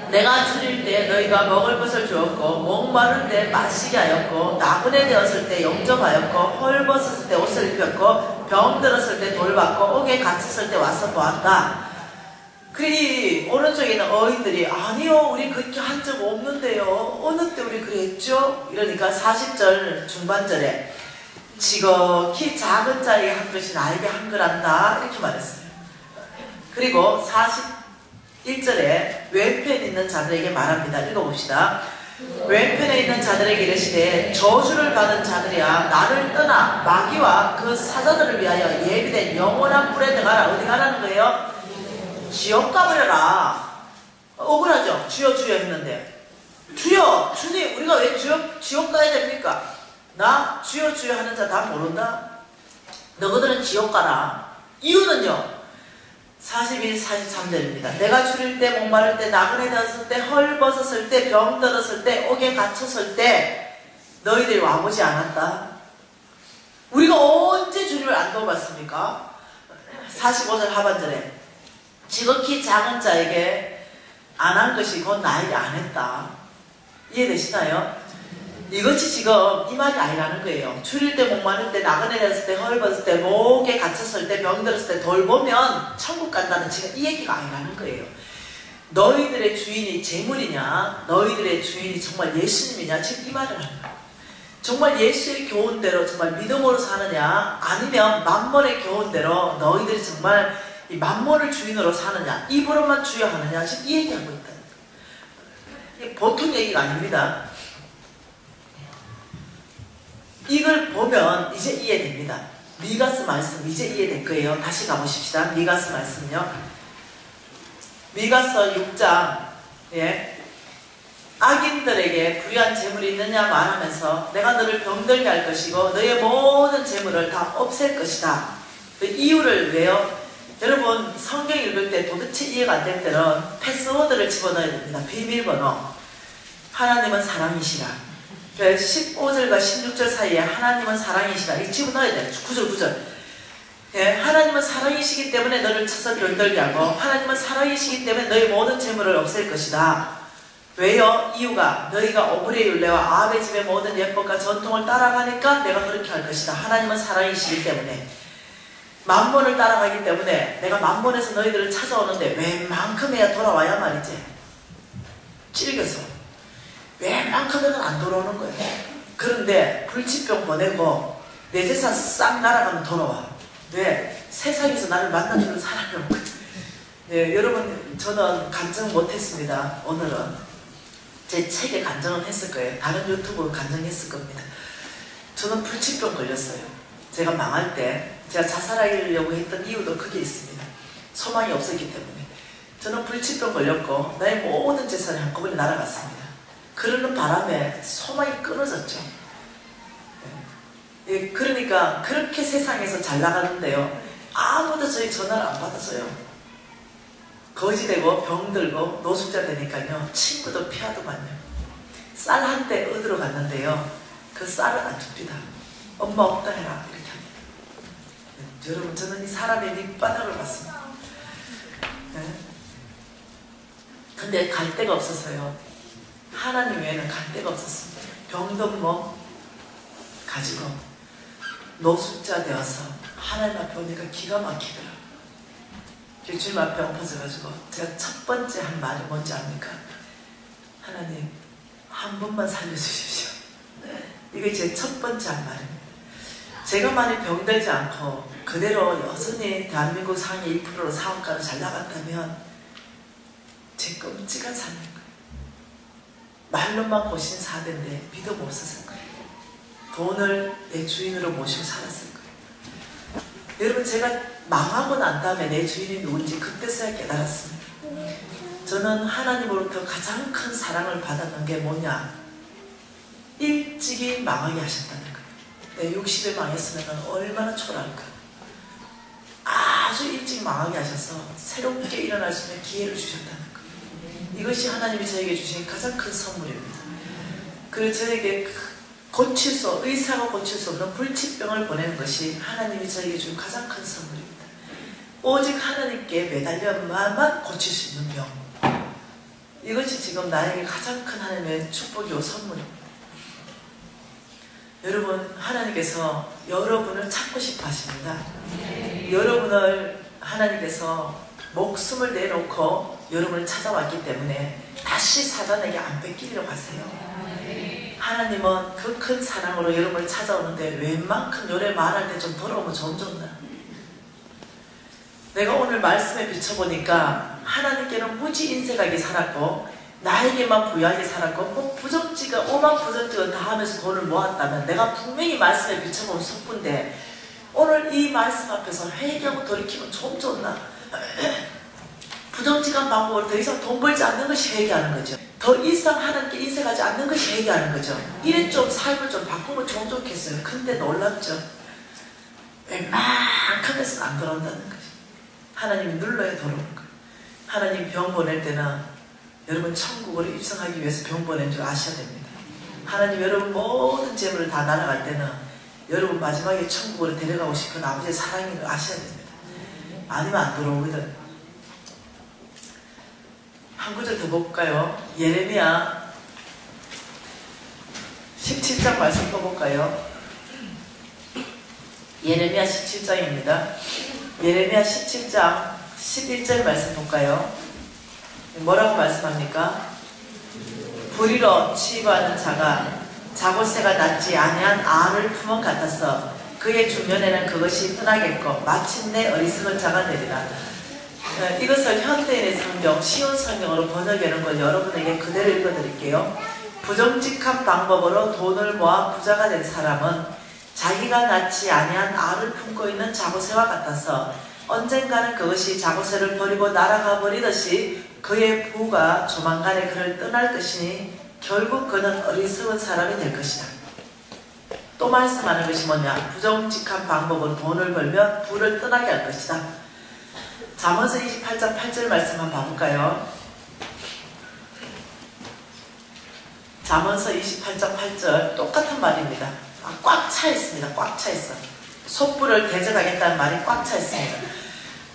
내가 줄일 때 너희가 먹을 것을 주었고 목마를 때 마시게 하였고 나그네 되었을 때 영접하였고 헐벗었을 때 옷을 입혔고 병들었을 때 돌봤고 옥에 갇혔을 때 와서 보았다. 그러니 오른쪽에 있는 어인들이 아니요 우리 그렇게 한 적 없는데요. 어느 때 우리 그랬죠? 이러니까 40절 중반절에 지극히 작은 자에게 한 것이 나에게 한 거란다 이렇게 말했어요. 그리고 41절에 왼편에 있는 자들에게 말합니다. 읽어봅시다. 왼편에 있는 자들에게 이르시되 저주를 받은 자들이야 나를 떠나 마귀와 그 사자들을 위하여 예비된 영원한 불에 들어가라. 어디 가라는 거예요? 지옥 가버려라. 억울하죠? 주여 주여 했는데 주여 주님 우리가 왜 지옥 가야 됩니까? 나 주여 주여 하는 자 다 모른다? 너희들은 지옥 가라. 이유는요 42, 43절입니다. 내가 줄일 때 목마를 때 나그네 되었을 때 헐벗었을 때 병들었을 때 옥에 갇혔을 때 너희들이 와보지 않았다. 우리가 언제 주님을 안 도와봤습니까? 45절 하반절에 지극히 작은 자에게 안 한 것이 곧 나에게 안 했다. 이해되시나요? 이것이 지금 이 말이 아니라는 거예요. 줄일 때 목마를 때 나그네 되었을 때 헐벗을 때 목에 갇혔을 때 병들었을 때 돌보면 천국 간다는 지금 이 얘기가 아니라는 거예요. 너희들의 주인이 재물이냐 너희들의 주인이 정말 예수님이냐 지금 이 말을 하는 거예요. 정말 예수의 교훈대로 정말 믿음으로 사느냐 아니면 만몬의 교훈대로 너희들이 정말 이 만몬을 주인으로 사느냐 입으로만 주여하느냐 지금 이 얘기하고 있다는 거예요. 이게 보통 얘기가 아닙니다. 이걸 보면 이제 이해됩니다. 미가스 말씀 이제 이해될 거예요. 다시 가보십시다. 미가스 말씀요. 미가서 6장 악인들에게 불의한 재물이 있느냐 말하면서 내가 너를 병들게 할 것이고 너의 모든 재물을 다 없앨 것이다. 그 이유를 왜요? 여러분 성경 읽을 때 도대체 이해가 안 될 때는 패스워드를 집어넣어야 됩니다. 비밀번호. 하나님은 사랑이시라. 15절과 16절 사이에 하나님은 사랑이시라. 이 집어넣어야 돼요. 9절 9절. 하나님은 사랑이시기 때문에 너를 쳐서 병들게 하고 하나님은 사랑이시기 때문에 너의 모든 재물을 없앨 것이다. 왜요? 이유가 너희가 오므리의 율례와 아합의 집의 모든 예법과 전통을 따라가니까 내가 그렇게 할 것이다. 하나님은 사랑이시기 때문에 만몬을 따라가기 때문에 내가 만몬에서 너희들을 찾아오는데 웬만큼에야 돌아와야 말이지. 찔겨서 웬만큼은 안 돌아오는 거예요. 그런데 불치병 보내고 내 재산 싹 날아가면 돌아와. 왜? 세상에서 나를 만나주는 사람이 없거든. 네, 여러분 저는 간증 못했습니다. 오늘은 제 책에 간증은 했을 거예요. 다른 유튜브 간증했을 겁니다. 저는 불치병 걸렸어요. 제가 망할 때 제가 자살하려고 했던 이유도 그게 있습니다. 소망이 없었기 때문에. 저는 불치병 걸렸고 나의 모든 재산이 한꺼번에 날아갔습니다. 그러는 바람에 소망이 끊어졌죠. 예, 그러니까 그렇게 세상에서 잘 나가는데요. 아무도 저희 전화를 안 받아줘요. 거지되고 병들고 노숙자 되니까요. 친구도 피하더만요. 쌀 한 대 얻으러 갔는데요. 그 쌀을 안 줍니다. 엄마 없다 해라 이렇게 합니다. 네, 여러분 저는 이 사람의 밑바닥을 봤습니다. 네. 근데 갈 데가 없어서요. 하나님 외에는 갈 데가 없었습니다. 병든 몸 가지고 노숙자 되어서 하나님 앞에 오니까 기가 막히더라고요. 주님 앞에 엎어져가지고 제가 첫 번째 한 말이 뭔지 압니까? 하나님 한 번만 살려주십시오. 이게 제 첫 번째 한 말입니다. 제가 많이 병들지 않고 그대로 여전히 대한민국 상위 1%로 사업가로 잘 나갔다면 제 끔찍한 삶인 거예요. 말로만 고신 사대인데 믿음 없었을 거예요. 돈을 내 주인으로 모시고 살았을 거예요. 여러분 제가 망하고 난 다음에 내 주인이 누군지 그때서야 깨달았습니다. 저는 하나님으로부터 가장 큰 사랑을 받았던 게 뭐냐? 일찍이 망하게 하셨다는 거예요. 내 60에 망했으면 얼마나 초라할까. 아주 일찍 망하게 하셔서 새롭게 일어날 수 있는 기회를 주셨다는 거예요. 이것이 하나님이 저에게 주신 가장 큰 선물입니다. 그리고 저에게 의사가 고칠 수 없는 불치병을 보내는 것이 하나님이 저에게 준 가장 큰 선물입니다. 오직 하나님께 매달려야만 고칠 수 있는 병. 이것이 지금 나에게 가장 큰 하나님의 축복이요 선물입니다. 여러분, 하나님께서 여러분을 찾고 싶어 하십니다. 여러분을 하나님께서 목숨을 내놓고 여러분을 찾아왔기 때문에 다시 사단에게 안 뺏기려고 하세요. 하나님은 그 큰 사랑으로 여러분을 찾아오는데 웬만큼 요래 말할 때 좀 돌아오면 좀 좋나. 내가 오늘 말씀에 비춰보니까 하나님께는 무지 인색하게 살았고 나에게만 부유하게 살았고 뭐 부정지가 오만 부정지가 다 하면서 돈을 모았다면 내가 분명히 말씀에 비춰보면 속부인데 오늘 이 말씀 앞에서 회개하고 돌이키면 좀 좋나. 부정직한 방법으로 더 이상 돈 벌지 않는 것이 회개하는 거죠. 더 이상 하나님께 인색하지 않는 것이 회개하는 거죠. 이래 좀 삶을 좀 바꾸면 좀 좋겠어요. 근데 놀랍죠. 웬만큼 해서는 안 돌아온다는 거죠. 하나님이 눌러야 돌아오는 거예요. 하나님 병 보낼 때는 여러분 천국으로 입성하기 위해서 병 보낸 줄 아셔야 됩니다. 하나님 여러분 모든 재물을 다 날아갈 때는 여러분 마지막에 천국으로 데려가고 싶은 아버지의 사랑인 걸 아셔야 됩니다. 아니면 안 돌아오거든. 한 구절 더 볼까요? 예레미야 17장 말씀 또 볼까요? 예레미야 17장입니다. 예레미야 17장 11절 말씀 볼까요? 뭐라고 말씀합니까? 불의로 취급하는 자가 자고새가 낫지 아니한 알을 품은 같아서 그의 주변에는 그것이 떠나겠고 마침내 어리석은 자가 되리라. 이것을 현대인의 성경, 쉬운 성경으로 번역하는 걸 여러분에게 그대로 읽어드릴게요. 부정직한 방법으로 돈을 모아 부자가 된 사람은 자기가 낳지 아니한 알을 품고 있는 자고새와 같아서 언젠가는 그것이 자고새를 버리고 날아가 버리듯이 그의 부가 조만간에 그를 떠날 것이니 결국 그는 어리석은 사람이 될 것이다. 또 말씀하는 것이 뭐냐? 부정직한 방법으로 돈을 벌면 부를 떠나게 할 것이다. 잠언서 28장 8절 말씀 한번 봐볼까요? 잠언서 28장 8절 똑같은 말입니다. 꽉 차 있습니다. 꽉 차 있어. 속부를 대적하겠다는 말이 꽉 차 있습니다.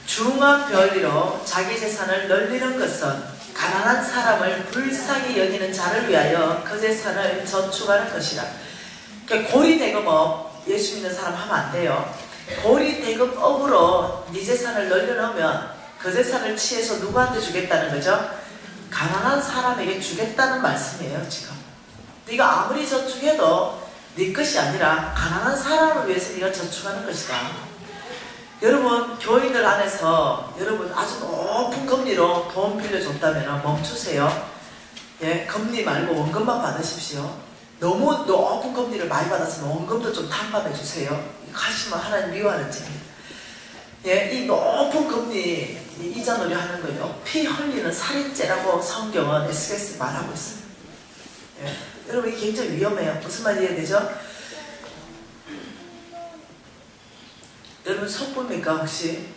중한 별리로 자기 재산을 널리는 것은 가난한 사람을 불쌍히 여기는 자를 위하여 그 재산을 저축하는 것이라. 그러니까 고리대금업 예수 믿는 사람 하면 안 돼요. 고리대금업으로 네 재산을 널려놓으면 그 재산을 취해서 누구한테 주겠다는 거죠? 가난한 사람에게 주겠다는 말씀이에요. 지금 네가 아무리 저축해도 네 것이 아니라 가난한 사람을 위해서 네가 저축하는 것이다. 여러분 교인들 안에서 여러분 아주 높은 금리로 돈 빌려줬다면 멈추세요. 예, 금리 말고 원금만 받으십시오. 너무 높은 금리를 많이 받았으면 원금도 좀 탕감해 주세요. 하시면 하나님 미워하는 짓입니다. 예, 이 높은 금리 이자놀이 하는 거요. 피 흘리는 살인죄라고 성경은 SBS 말하고 있어요. 예, 여러분 이게 굉장히 위험해요. 무슨 말이 이해되죠? 여러분 속보입니까 혹시?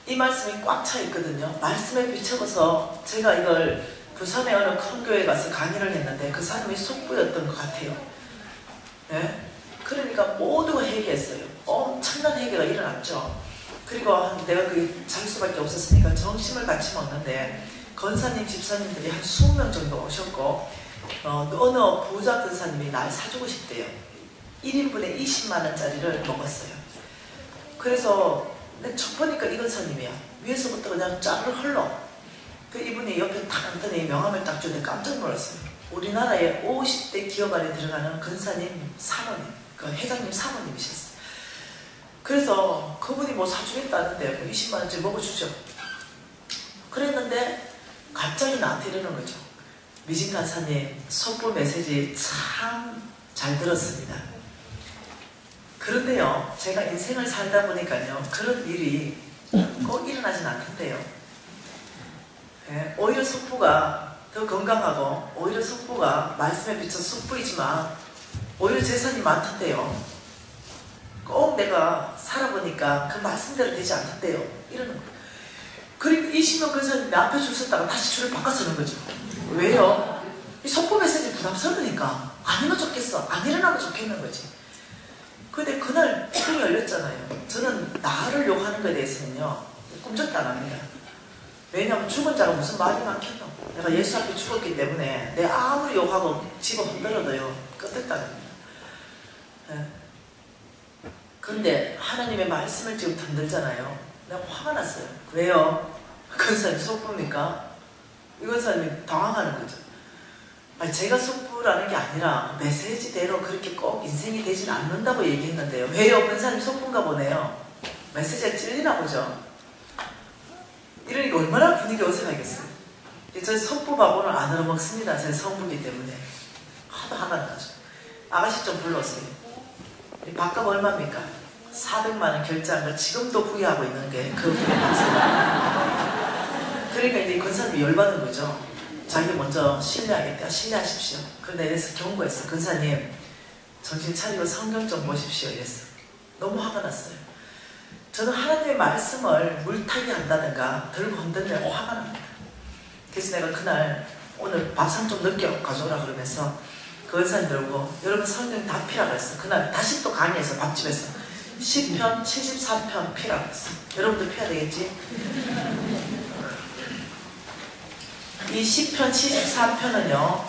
이 말씀이 꽉 차 있거든요. 말씀에 비춰서 제가 이걸 부산의 어느 큰 교회에 가서 강의를 했는데 그 사람이 속보였던 것 같아요. 예? 그러니까 모두가 회개했어요. 엄청난 회개가 일어났죠. 그리고 내가 그게 잘 수밖에 없었으니까 점심을 같이 먹는데 권사님, 집사님들이 한 20명 정도 오셨고 어느 부자 권사님이 날 사주고 싶대요. 1인분에 20만원짜리를 먹었어요. 그래서 첫 보니까 이 권사님이야. 위에서부터 그냥 쫙을 흘러. 그 이분이 옆에 딱 앉더니 명함을 딱 주는데 깜짝 놀랐어요. 우리나라의 50대 기업 안에 들어가는 권사님 사모님, 그 회장님 사모님이셨어요. 그래서 그분이 뭐 사주겠다는데 뭐 20만원짜리 먹어주죠. 그랬는데 갑자기 나한테 이러는 거죠. 미진 간사님 속보 메시지 참 잘 들었습니다. 그런데요, 제가 인생을 살다 보니까요, 그런 일이 꼭 일어나진 않던데요. 예, 오히려 속보가 더 건강하고, 오히려 속보가 말씀에 비춰 속보이지만, 오히려 재산이 많던데요. 꼭 내가 살아보니까 그 말씀대로 되지 않던데요. 이러는 거예요. 그리고 20명 근사님 내 앞에 줄 섰다가 다시 줄을 바꿔서는 거죠. 왜요? 이 속보 메시지 부담스러우니까 아니면 좋겠어. 안 일어나면 좋겠는 거지. 근데 그날 통이 열렸잖아요. 저는 나를 욕하는 것에 대해서는요, 꿈쩍도 안 합니다. 왜냐하면 죽은 자가 무슨 말이 많겠노. 내가 예수 앞에 죽었기 때문에 내가 아무리 욕하고 집어 흔들어도요 끄떡다는 겁니다. 네. 근데 하나님의 말씀을 지금 흔들잖아요. 내가 화가 났어요. 왜요? 근사님 속보입니까? 이건 사람이 당황하는 거죠. 아니, 제가 속보라는 게 아니라 메시지대로 그렇게 꼭 인생이 되진 않는다고 얘기했는데요. 왜요? 근사님 속보인가 보네요. 메시지가 찔리나 보죠. 이러니까 얼마나 분위기 어색하겠어요. 저 속보하고는 안 얻어먹습니다. 제가 성부기 때문에. 하도 화가 나죠. 아가씨 좀 불러오세요. 이 밥값 얼마입니까? 400만 원 결제한 걸 지금도 후회하고 있는 게 그 후회 맞습니다. 그러니까 이제 근사님이 열받는 거죠. 자기 먼저 신뢰하겠다. 신뢰하십시오. 그런데 이래서 경고했어. 근사님 정신 차리고 성경 좀 보십시오. 이랬어. 너무 화가 났어요. 저는 하나님의 말씀을 물타기 한다든가 들고 흔들면 화가 납니다. 그래서 내가 그날 오늘 밥상 좀 늦게 가져오라 그러면서 그 은사님 들고 여러분 성경 다 피라고 했어. 그날 다시 또 강의해서 밥집에서 시편 73편 피라고 했어. 여러분도 피해야 되겠지? 이 시편 73편은요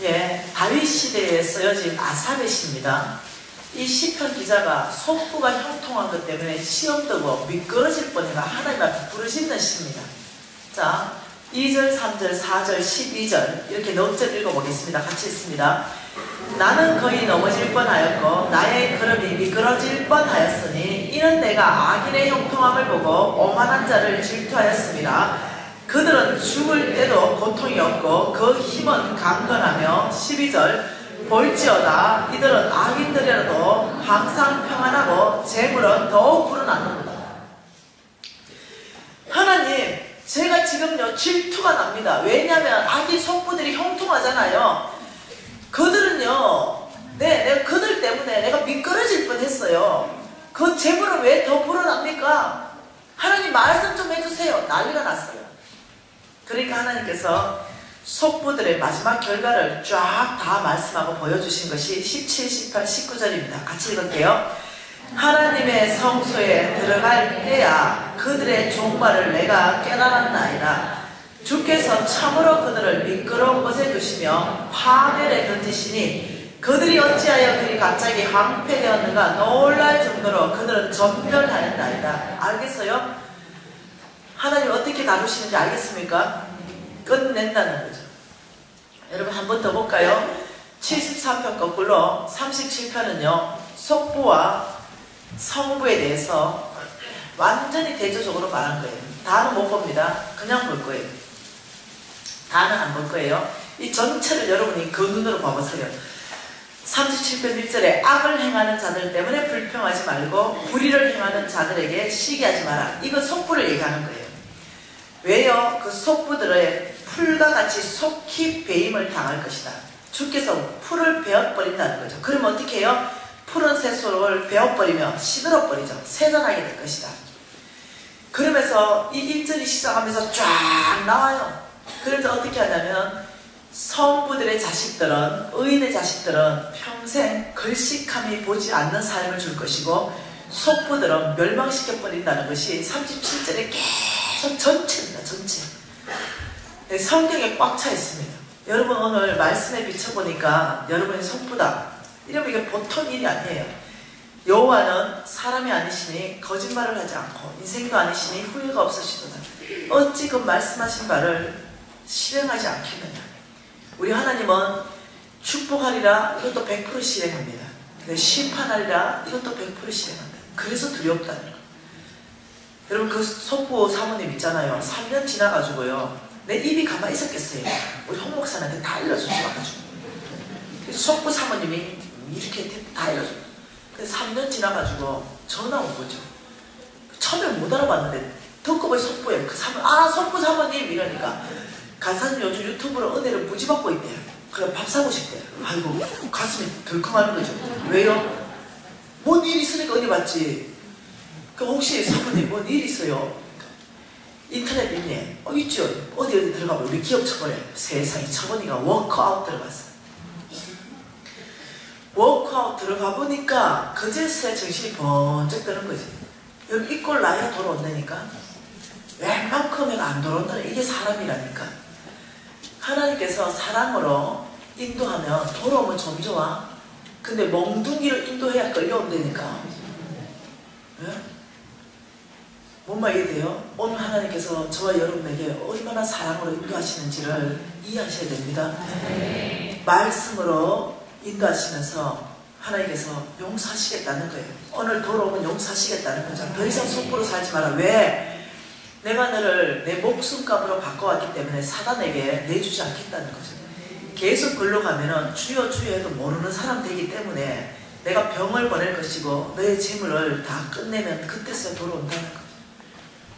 예, 다윗 시대에 쓰여진 아삽의 시입니다. 이 시편 기자가 속부가 형통한 것 때문에 시험되고 미끄러질 뻔해가 하나님 앞에 부르짖는 시입니다. 자, 2절, 3절, 4절, 12절 이렇게 넉 절 읽어보겠습니다. 같이 읽습니다. 나는 거의 넘어질 뻔하였고 나의 걸음이 미끄러질 뻔하였으니 이는 내가 악인의 형통함을 보고 오만한 자를 질투하였습니다. 그들은 죽을 때도 고통이 없고 그 힘은 강건하며 12절 볼지어다 이들은 악인들이라도 항상 평안하고 재물은 더욱 불어나는구나. 하나님 제가 지금요 질투가 납니다. 왜냐하면 악인 속부들이 형통하잖아요. 그들은요 내가 그들 때문에 내가 미끄러질 뻔했어요. 그 재물은 왜 더 불어납니까? 하나님 말씀 좀 해주세요. 난리가 났어요. 그러니까 하나님께서 속부들의 마지막 결과를 쫙 다 말씀하고 보여주신 것이 17, 18, 19절입니다. 같이 읽을게요. 하나님의 성소에 들어갈 때야 그들의 종말을 내가 깨달았나이다. 주께서 참으로 그들을 미끄러운 곳에 두시며 파멸에 던지시니 그들이 어찌하여 그리 갑자기 황폐되었는가 놀랄 정도로 그들은 전멸하였나이다. 알겠어요? 하나님 어떻게 다루시는지 알겠습니까? 끝낸다는 거죠. 여러분 한 번 더 볼까요? 73편 거꾸로 37편은요 속부와 성부에 대해서 완전히 대조적으로 말한 거예요. 다는 못 봅니다. 그냥 볼 거예요. 다는 안 볼 거예요. 이 전체를 여러분이 그 눈으로 봐보세요. 37편 1절에 악을 행하는 자들 때문에 불평하지 말고 불의를 행하는 자들에게 시기하지 마라. 이건 속부를 얘기하는 거예요. 왜요? 그 속부들의 풀과 같이 속히 배임을 당할 것이다. 주께서 풀을 베어버린다는 거죠. 그러면 어떻게 해요? 푸른 새소를 베어버리며 시들어버리죠. 세전하게 될 것이다. 그러면서 이 1절이 시작하면서 쫙 나와요. 그래서 어떻게 하냐면 성부들의 자식들은 의인의 자식들은 평생 글씨감이 보지 않는 삶을 줄 것이고 속부들은 멸망시켜버린다는 것이 37절에 계속 전체입니다. 전체. 성경에 꽉 차 있습니다. 여러분 오늘 말씀에 비춰보니까 여러분이 속부다. 이러면 이게 보통 일이 아니에요. 여호와는 사람이 아니시니 거짓말을 하지 않고 인생도 아니시니 후회가 없으시도다. 어찌 그 말씀하신 바를 실행하지 않겠느냐. 우리 하나님은 축복하리라 이것도 100% 실행합니다. 심판하리라 이것도 100% 실행합니다. 그래서 두렵다는 거예요. 여러분 그 속부 사모님 있잖아요. 3년 지나가지고요. 내 입이 가만히 있었겠어요. 우리 홍 목사한테 다 일러주셔가지고. 속부 사모님이 이렇게 다 알려줘요. 그래서 3년 지나가지고 전화 온 거죠. 처음에 못 알아봤는데 듣고 보니 속부예요. 그 사모님, 속부 사모님 이러니까 간사님 요즘 유튜브로 은혜를 무지 받고 있대요. 그래 밥 사고 싶대요. 아이고 가슴이 덜컹하는 거죠. 왜요? 뭔 일 있으니까 은혜 받지. 그럼 혹시 사모님 뭔 일 있어요? 인터넷 있네. 있죠. 어디 들어가면 우리 기업 쳐버려요. 세상에 저번이가 워크아웃 들어갔어. 워크아웃 들어가 보니까 그제서야 정신이 번쩍 드는 거지. 여기 이꼴 나야 돌아온다니까. 웬만큼은 안 들어온다. 이게 사람이라니까. 하나님께서 사랑으로 인도하면 돌아오면 좀 좋아. 근데 멍둥이를 인도해야 끌려온다니까. 네? 뭔 말이 돼요? 오늘 하나님께서 저와 여러분에게 얼마나 사랑으로 인도하시는지를 이해하셔야 됩니다. 말씀으로 인도하시면서 하나님께서 용서하시겠다는 거예요. 오늘 돌아오면 용서하시겠다는 거죠. 더 이상 속으로 살지 마라. 왜? 내가 너를 내 목숨값으로 바꿔왔기 때문에 사단에게 내주지 않겠다는 거죠. 계속 글로 가면은 주여 주여 해도 모르는 사람 되기 때문에 내가 병을 보낼 것이고 너의 재물을 다 끝내면 그때서 돌아온다는 거죠.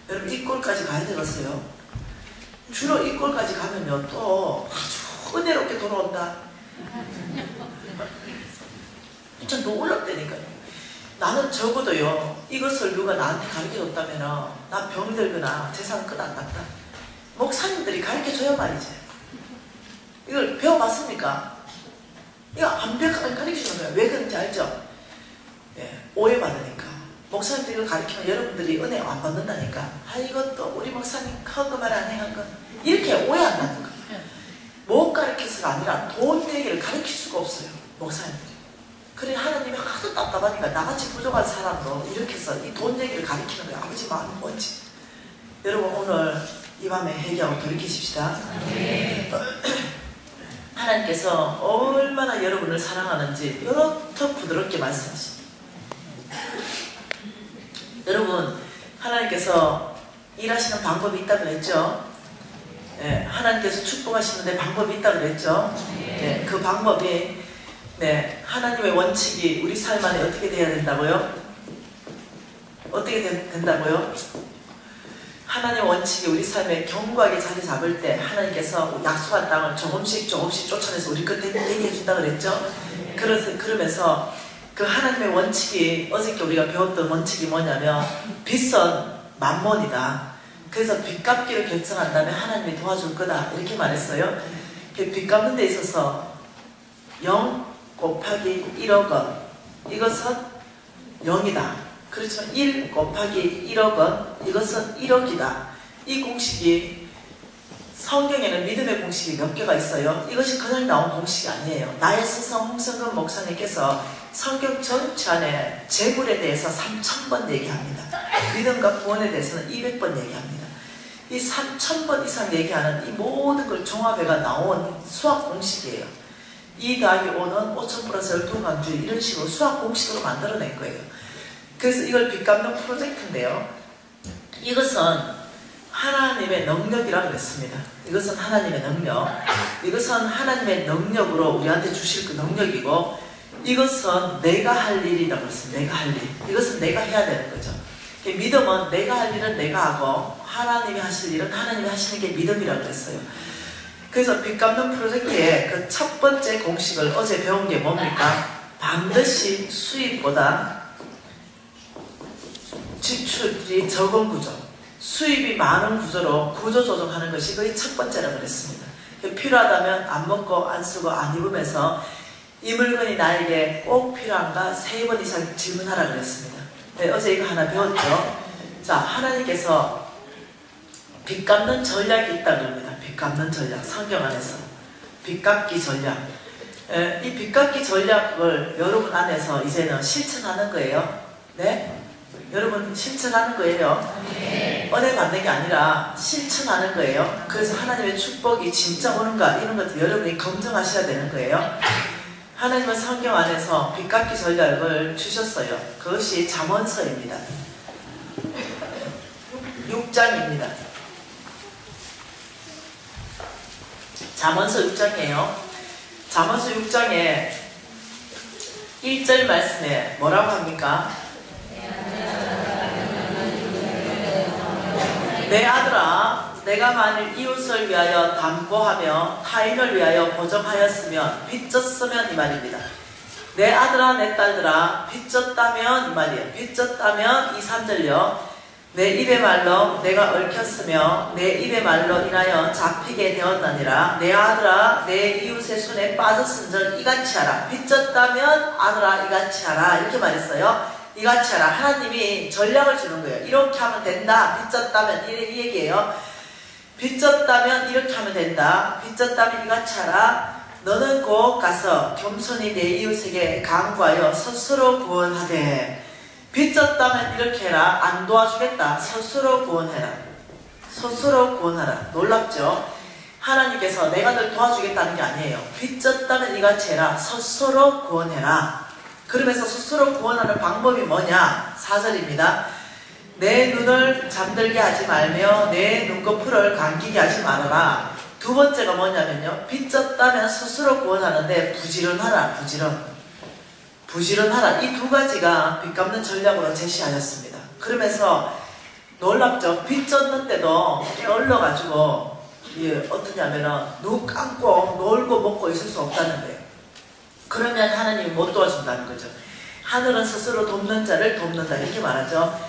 여러분 이 꼴까지 가야 되겠어요. 주로 이 꼴까지 가면요 또 아주 은혜롭게 돌아온다. 진짜 놀랍다니까요. 나는 적어도요 이것을 누가 나한테 가르쳐줬다면 나 병들거나 재산 끝 안 났다. 목사님들이 가르쳐줘야 말이지. 이걸 배워봤습니까? 이거 완벽하게 가르쳐주는 거예요. 왜 그런지 알죠? 네, 오해받으니까. 목사님들이 이걸 가르치면 여러분들이 은혜 안 받는다니까. 아 이것도 우리 목사님 한 거 말 안 해 한 거. 이렇게 오해한다는 거예요. 못 가르쳐서가 아니라 돈 얘기를 가르칠 수가 없어요. 목사님들이. 그래 하나님이 하도 답답하니까 나같이 부족한 사람도 이렇게 해서 이 돈 얘기를 가르치는 거예요. 아버지 마음이 뭔지. 여러분 오늘 이 밤에 회개하고 돌이키십시다. 하나님께서 얼마나 여러분을 사랑하는지 이렇게 부드럽게 말씀하십니다. 여러분 하나님께서 일하시는 방법이 있다고 했죠. 네, 하나님께서 축복하시는데 방법이 있다고 그랬죠. 네, 그 방법이 네, 하나님의 원칙이 우리 삶 안에 어떻게 돼야 된다고요? 어떻게 된다고요? 하나님의 원칙이 우리 삶에 견고하게 자리 잡을 때 하나님께서 약속한 땅을 조금씩 쫓아내서 우리 끝에 얘기해 준다 그랬죠? 그러면서 그 하나님의 원칙이 어저께 우리가 배웠던 원칙이 뭐냐면 빚은 만몬이다. 그래서 빚 갚기를 결정한다면 하나님이 도와줄 거다. 이렇게 말했어요. 빚 갚는 데 있어서 0 곱하기 1억 원 이것은 0이다. 그렇지만 1 곱하기 1억 원 이것은 1억이다. 이 공식이 성경에는 믿음의 공식이 몇 개가 있어요. 이것이 그냥 나온 공식이 아니에요. 나의 스승 홍성근 목사님께서 성경 전체 안에 재물에 대해서 3000번 얘기합니다. 믿음과 구원에 대해서는 200번 얘기합니다. 이 3000번 이상 얘기하는 이 모든 걸 종합해가 나온 수학 공식이에요. 2 더하기 5는 5000 플러스 12강주 이런 식으로 수학 공식으로 만들어낸 거예요. 그래서 이걸 빚 갚는 프로젝트인데요. 이것은 하나님의 능력이라고 그랬습니다. 이것은 하나님의 능력. 이것은 하나님의 능력으로 우리한테 주실 그 능력이고 이것은 내가 할 일이라고 했습니다. 내가 할 일. 이것은 내가 해야 되는 거죠. 믿음은 내가 할 일은 내가 하고 하나님이 하실 일은 하나님이 하시는 게 믿음이라고 했어요. 그래서 빚 갚는 프로젝트의 그 첫 번째 공식을 어제 배운 게 뭡니까? 반드시 수입보다 지출이 적은 구조, 수입이 많은 구조로 구조 조정하는 것이 거의 첫 번째라고 그랬습니다. 필요하다면 안 먹고 안 쓰고 안 입으면서 이 물건이 나에게 꼭 필요한가 3번 이상 질문하라고 그랬습니다. 네, 어제 이거 하나 배웠죠. 자, 하나님께서 빚 갚는 전략이 있다고 합니다. 빚 갚는 전략, 성경 안에서 빚 갚기 전략. 이 빚 갚기 전략을 여러분 안에서 이제는 실천하는 거예요. 네? 여러분 실천하는 거예요. 은혜 받는 게 아니라 실천하는 거예요. 그래서 하나님의 축복이 진짜 오는가 이런 것도 여러분이 검증하셔야 되는 거예요. 하나님은 성경 안에서 빚 갚기 전략을 주셨어요. 그것이 잠언서입니다. 6장입니다. 잠언서 6장이에요. 잠언서 6장에 1절 말씀에 뭐라고 합니까? 내 아들아, 내가 만일 이웃을 위하여 담보하며 타인을 위하여 보정하였으면 빚졌으면 이 말입니다. 내 아들아, 내 딸들아, 빚졌다면 이 말이에요. 빚졌다면 이 3절요. 내 입의 말로 내가 얽혔으며 내 입의 말로 인하여 잡히게 되었나니라. 내 아들아, 내 이웃의 손에 빠졌은즉 이같이 하라. 빚졌다면 아들아 이같이 하라. 이렇게 말했어요. 이같이 하라. 하나님이 전략을 주는 거예요. 이렇게 하면 된다. 빚졌다면 이 얘기예요. 빚졌다면 이렇게 하면 된다. 빚졌다면 이같이 하라. 너는 곧 가서 겸손히 내 이웃에게 간구하여 스스로 구원하되. 빚졌다면 이렇게 해라. 안 도와주겠다. 스스로 구원해라. 스스로 구원하라. 놀랍죠? 하나님께서 내가 널 도와주겠다는 게 아니에요. 빚졌다면 이같이 해라. 스스로 구원해라. 그러면서 스스로 구원하는 방법이 뭐냐? 4절입니다. 내 눈을 잠들게 하지 말며 내 눈꺼풀을 감기게 하지 말아라. 두 번째가 뭐냐면요. 빚졌다면 스스로 구원하는데 부지런하라. 부지런하라. 이 두 가지가 빚 갚는 전략으로 제시하였습니다. 그러면서 놀랍죠? 빚졌는데도 게을러가지고 어떠냐면은 눈 감고 놀고 먹고 있을 수 없다는 거예요. 그러면 하나님이 못 도와준다는 거죠. 하늘은 스스로 돕는 자를 돕는다 이렇게 말하죠.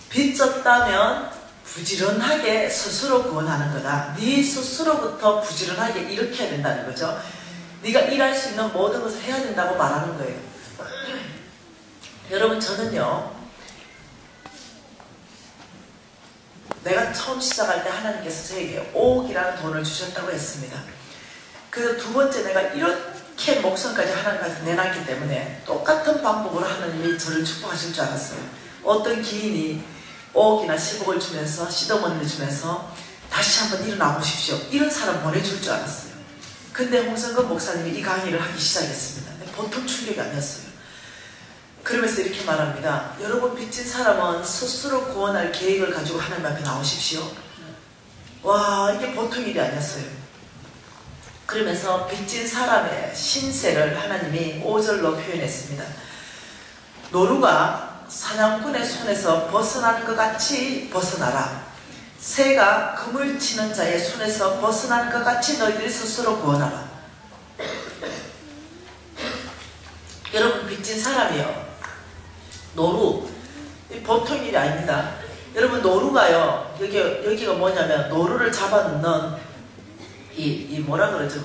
빚졌다면 부지런하게 스스로 구원하는 거다. 네 스스로부터 부지런하게 이렇게 해야 된다는 거죠. 네가 일할 수 있는 모든 것을 해야 된다고 말하는 거예요. 여러분 저는요. 내가 처음 시작할 때 하나님께서 저에게 5억이라는 돈을 주셨다고 했습니다. 그래서 두 번째 내가 이렇게 목숨까지 하나님께서 내놨기 때문에 똑같은 방법으로 하나님이 저를 축복하실 줄 알았어요. 어떤 기인이 5억이나 10억을 주면서 시드머니를 주면서 다시 한번 일어나 보십시오. 이런 사람 보내줄 줄 알았어요. 근데 홍성근 목사님이 이 강의를 하기 시작했습니다. 보통 충격이 아니었어요. 그러면서 이렇게 말합니다. 여러분 빚진 사람은 스스로 구원할 계획을 가지고 하나님 앞에 나오십시오. 와 이게 보통 일이 아니었어요. 그러면서 빚진 사람의 신세를 하나님이 5절로 표현했습니다. 노루가 사냥꾼의 손에서 벗어나는 것 같이 벗어나라. 새가 그물 치는 자의 손에서 벗어나는 것 같이 너희들이 스스로 구원하라. 여러분 빚진 사람이요. 노루 보통 일이 아닙니다. 여러분 노루가요. 여기가 뭐냐면 노루를 잡아놓는 이 뭐라 그러죠?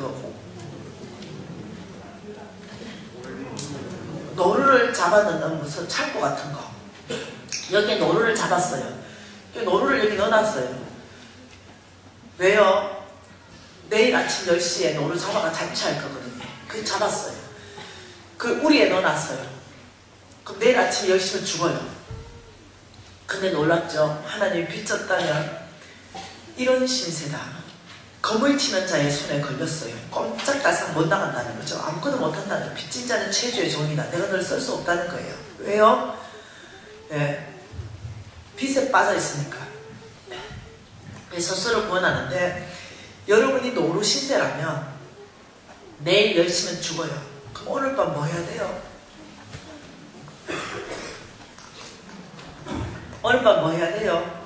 노루를 잡아놓는 무슨 창고 같은 거. 여기에 노루를 잡았어요. 노루를 여기 넣어놨어요. 왜요? 내일 아침 10시에 노루 잡아가 자취할 거거든요. 그 잡았어요. 그 우리에 넣어놨어요. 그럼 내일 아침 10시면 죽어요. 근데 놀랍죠? 하나님이 빚졌다면 이런 신세다. 검을 치는 자의 손에 걸렸어요. 꼼짝달싹 못 나간다는 거죠. 아무것도 못한다는 거예요. 빚진 자는 체주의 종이다. 내가 널 쓸 수 없다는 거예요. 왜요? 네. 빚에 빠져 있으니까. 스스로 구원하는데 여러분이 노루 신세라면 내일 10시면 죽어요. 그럼 오늘 밤 뭐 해야 돼요? 오늘 밤 뭐 해야 돼요?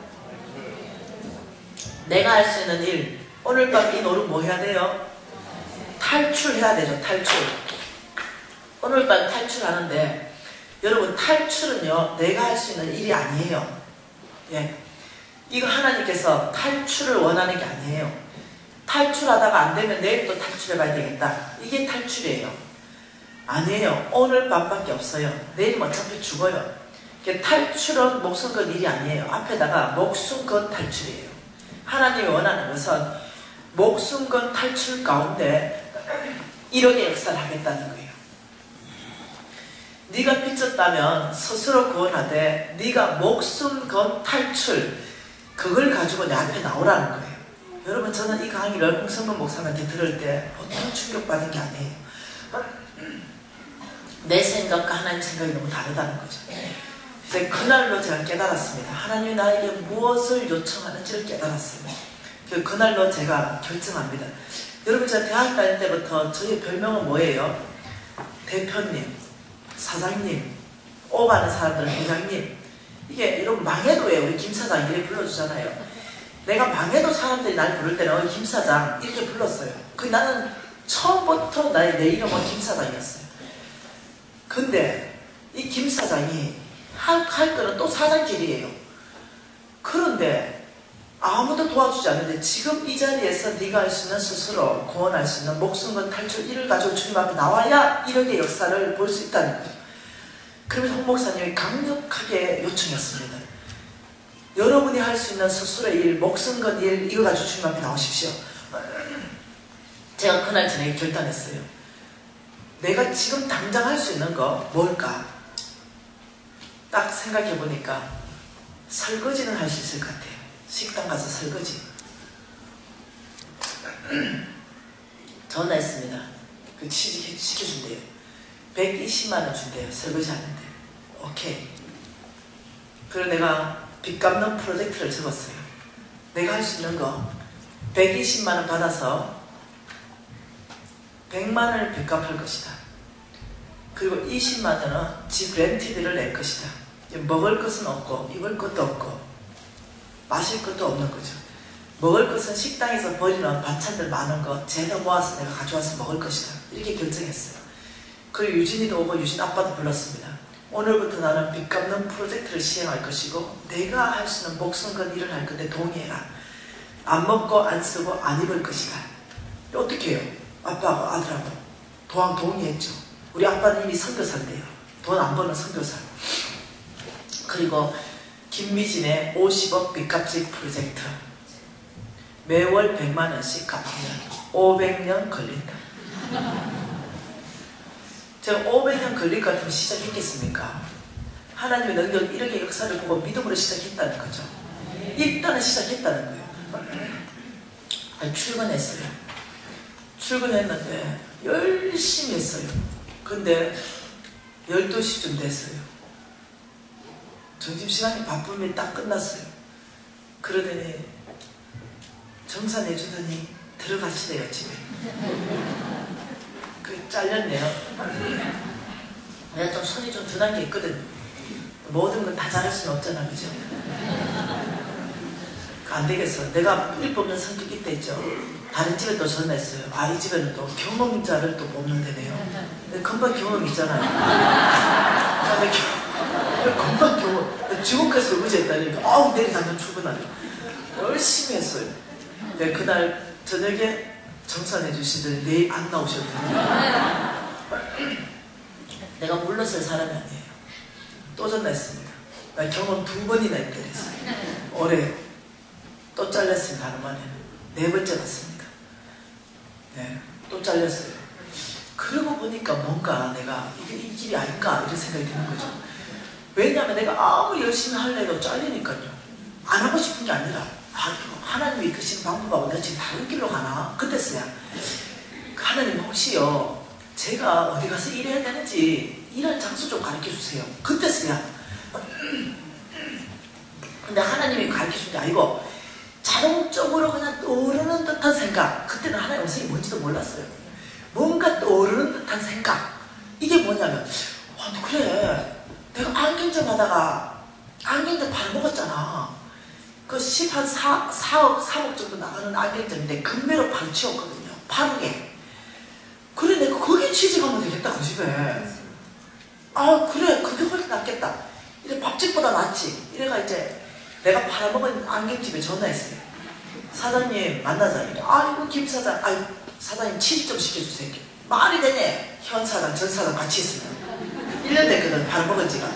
내가 할 수 있는 일. 오늘 밤 이 노루 뭐 해야 돼요? 탈출해야 되죠. 탈출. 오늘 밤 탈출하는데 여러분 탈출은요 내가 할 수 있는 일이 아니에요. 예. 이거 하나님께서 탈출을 원하는 게 아니에요. 탈출하다가 안 되면 내일 또 탈출해 봐야 되겠다. 이게 탈출이에요. 아니에요. 오늘 밤밖에 없어요. 내일은 어차피 죽어요. 탈출은 목숨 건 일이 아니에요. 앞에다가 목숨 건 탈출이에요. 하나님이 원하는 것은 목숨 건 탈출 가운데 1억의 역사를 하겠다는 거예요. 네가 빚졌다면 스스로 구원하되 네가 목숨 건 탈출 그걸 가지고 내 앞에 나오라는 거예요. 여러분 저는 이 강의를 홍성근 목사님한테 들을 때 보통 충격받은 게 아니에요. 내 생각과 하나님 생각이 너무 다르다는 거죠. 그래서 그날로 제가 깨달았습니다. 하나님이 나에게 무엇을 요청하는지를 깨달았습니다. 그날로 제가 결정합니다. 여러분 제가 대학 다닐 때부터 저희 별명은 뭐예요? 대표님, 사장님, 오가는 사람들은 회장님. 이게 여러분 망해도 왜 우리 김 사장 이렇게 불러주잖아요. 내가 망해도 사람들이 날 부를 때는 김 사장 이렇게 불렀어요. 나는 처음부터 내 이름은 김 사장이었어요. 근데 이 김 사장이 할 거는 또 사장길이에요. 그런데 아무도 도와주지 않는데 지금 이 자리에서 네가 할 수 있는 스스로 구원할 수 있는 목숨 건 탈출 이를 가지고 주님 앞에 나와야 1억의 역사를 볼 수 있다는 거예요. 그러면서 홍 목사님이 강력하게 요청했습니다. 여러분이 할 수 있는 스스로의 일, 목숨 건 일, 이거 가지고 주님 앞에 나오십시오. 제가 그날 저녁에 결단했어요. 내가 지금 당장 할 수 있는 거 뭘까? 딱 생각해보니까 설거지는 할 수 있을 것 같아요. 식당 가서 설거지. 전화했습니다. 그 취직 시켜준대요. 120만원 준대요. 설거지 하는데. 오케이. 그리고 내가 빚 갚는 프로젝트를 적었어요. 내가 할 수 있는 거 120만원 받아서 100만원을 빚 갚을 것이다. 그리고 20만원은 집 렌트비를 낼 것이다. 먹을 것은 없고 입을 것도 없고 마실 것도 없는 거죠. 먹을 것은 식당에서 버리는 반찬들 많은 거 제가 모아서 내가 가져와서 먹을 것이다. 이렇게 결정했어요. 그리고 유진이도 오고 유진 아빠도 불렀습니다. 오늘부터 나는 빚 갚는 프로젝트를 시행할 것이고 내가 할 수 있는 목숨 건 일을 할 건데 동의해라. 안 먹고 안 쓰고 안 입을 것이다. 어떻게 해요? 아빠하고 아들하고 동의했죠. 우리 아빠는 이미 선교사인데요. 돈 안 버는 선교사. 그리고 김미진의 50억 빚값집 프로젝트. 매월 100만원씩 갚으면 500년 걸린다. 제가 500년 걸릴 것 같으면 시작했겠습니까? 하나님의 능력, 이렇게 역사를 보고 믿음으로 시작했다는 거죠. 일단은 시작했다는 거예요. 출근했어요. 출근했는데 열심히 했어요. 근데 12시쯤 됐어요. 점심시간이 바쁘면 딱 끝났어요. 그러더니 정산해주더니 들어가시대요, 집에. 그 잘렸네요. 내가 좀 손이 좀 둔한 게 있거든. 모든 건 다 잘할 수는 없잖아, 그죠? 안 되겠어. 내가 뿌리 뽑는 성격이 있다 했죠. 다른 집에 또 전화했어요. 아, 이 집에는 또 경험자를 또 뽑는 데네요. 근데 금방 경험 있잖아요. 금방 경험. 지금까지 의지했다니까. 아우, 내일 당장 출근하래. 열심히 했어요. 네, 그날 저녁에 정산해 주시더니 내일 안 나오셨거든요. 내가 물러설 사람이 아니에요. 또 전화했습니다. 나 경험 2번이나 했더랬어요. 올해 또 잘렸습니다. 하루 만에 4번째 갔습니다. 네, 또 잘렸어요. 그러고 보니까 뭔가 내가 이게 이 길이 아닌가 이런 생각이 드는 거죠. 왜냐하면 내가 아무리 열심히 하려고 잘리니까요. 안 하고 싶은 게 아니라 하나님이 이끄시는 방법하고 내가 지금 다른 길로 가나? 그때서야 하나님 혹시요 제가 어디 가서 일해야 되는지 일할 장소 좀 가르쳐주세요. 그때서야 근데 하나님이 가르쳐준 게 아니고 자동적으로 그냥 떠오르는 듯한 생각. 그때는 하나님 음성이 뭔지도 몰랐어요. 뭔가 떠오르는 듯한 생각. 이게 뭐냐면 그래 내가 안경점 하다가 안경점 팔아먹었잖아. 그 4억, 3억 정도 나가는 안경점인데 금매로 팔치웠거든요. 8억에. 그래 내가 거기 취직하면 되겠다 그 집에. 아 그래 그게 훨씬 낫겠다. 이래 밥집보다 낫지. 이래가 이제 내가 팔아먹은 안경집에 전화했어요. 사장님 만나자. 아이고 김 사장. 아이고 사장님 취직 좀 시켜주세요. 말이 되네. 현 사장 전 사장 같이 있으면 1년 됐거든 팔아먹은 지가.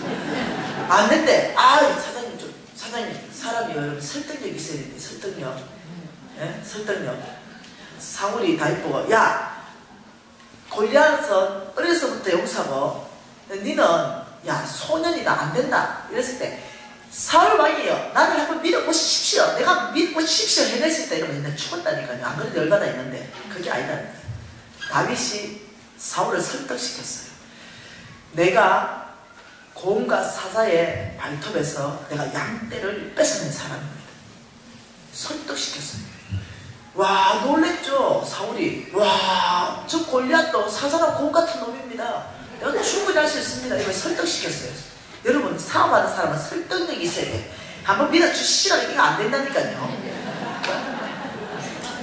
안 된대. 사장님 좀 사장님 사람이 여러분 설득력 있어야 되는데 설득력. 예? 설득력. 사울이 다윗보고 야 골리앗은 어려서부터 용사고 니는 야 소년이다 안 된다 이랬을 때 사울 왕이요 나를 한번 믿어보십시오. 내가 믿어보십시오 해냈을 때 이러면 내가 죽었다니까요. 안 그래도 열받아 있는데 그게 아니다. 다윗이 사울을 설득시켰어요. 내가 고음과 사자의 발톱에서 내가 양떼를 뺏어낸 사람입니다. 설득시켰어요. 와 놀랬죠 사울이. 와 저 골리앗도 사자나 곰 같은 놈입니다. 내가 충분히 할 수 있습니다. 이걸 설득시켰어요. 여러분 사업하는 사람은 설득력이 있어야 돼. 한번 믿어주시라고 이거 안 된다니까요.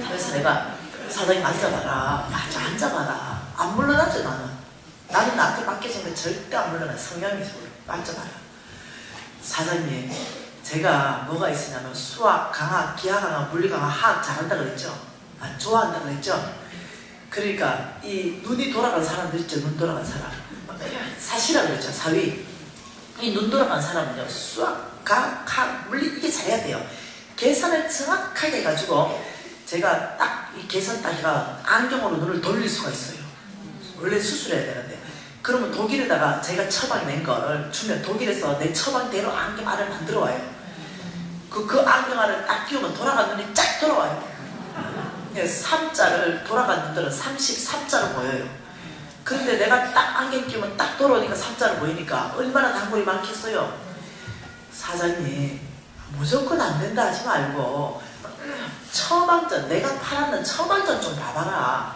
그래서 내가 사장님 앉아봐라. 야 저 앉아봐라. 안 물러나죠 나는 나한테 맡겨진 거 절대 안 물러나. 성향이 앉아봐라. 사장님 제가 뭐가 있으냐면 수학, 강학, 기하 강학, 물리 강학, 화학 잘한다 그랬죠? 좋아한다 그랬죠? 그러니까 이 눈이 돌아간 사람들 있죠? 눈 돌아간 사람. 사시라 그랬죠? 사위. 이 눈 돌아간 사람은요, 수학, 과학, 물리 이게 잘해야 돼요. 계산을 정확하게 해가지고 제가 딱 이 계산 따기가 안경으로 눈을 돌릴 수가 있어요. 원래 수술해야 되는데. 그러면 독일에다가 제가 처방 낸 거를 주면 독일에서 내 처방대로 안경알을 만들어 와요. 그 안경알을 딱 끼우면 돌아간 눈이 쫙 돌아와요. 3자를 돌아간 눈들은 33자로 보여요. 그런데 내가 딱 안경 끼우면 딱 돌아오니까 3자로 보이니까 얼마나 단골이 많겠어요. 사장님, 무조건 안 된다 하지 말고 처방전, 내가 팔았는 처방전 좀 봐봐라.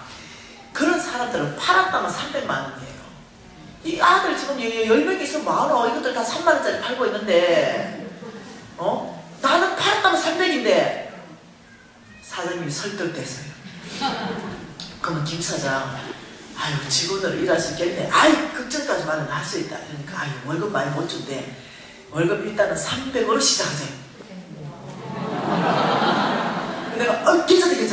그런 사람들은 팔았다면 300만 원이에요. 이 아들 지금 10명이 있으면 많어. 이것들 다 3만 원짜리 팔고 있는데 나는 팔았다면 300인데 사장님이 설득됐어요. 그러면 김 사장, 아유 직원으로 일할 수 있겠네. 아유 걱정까지 마는 할 수 있다. 그러니까 아유 월급 많이 못 준대. 월급 일단은 300으로 시작하세요. 내가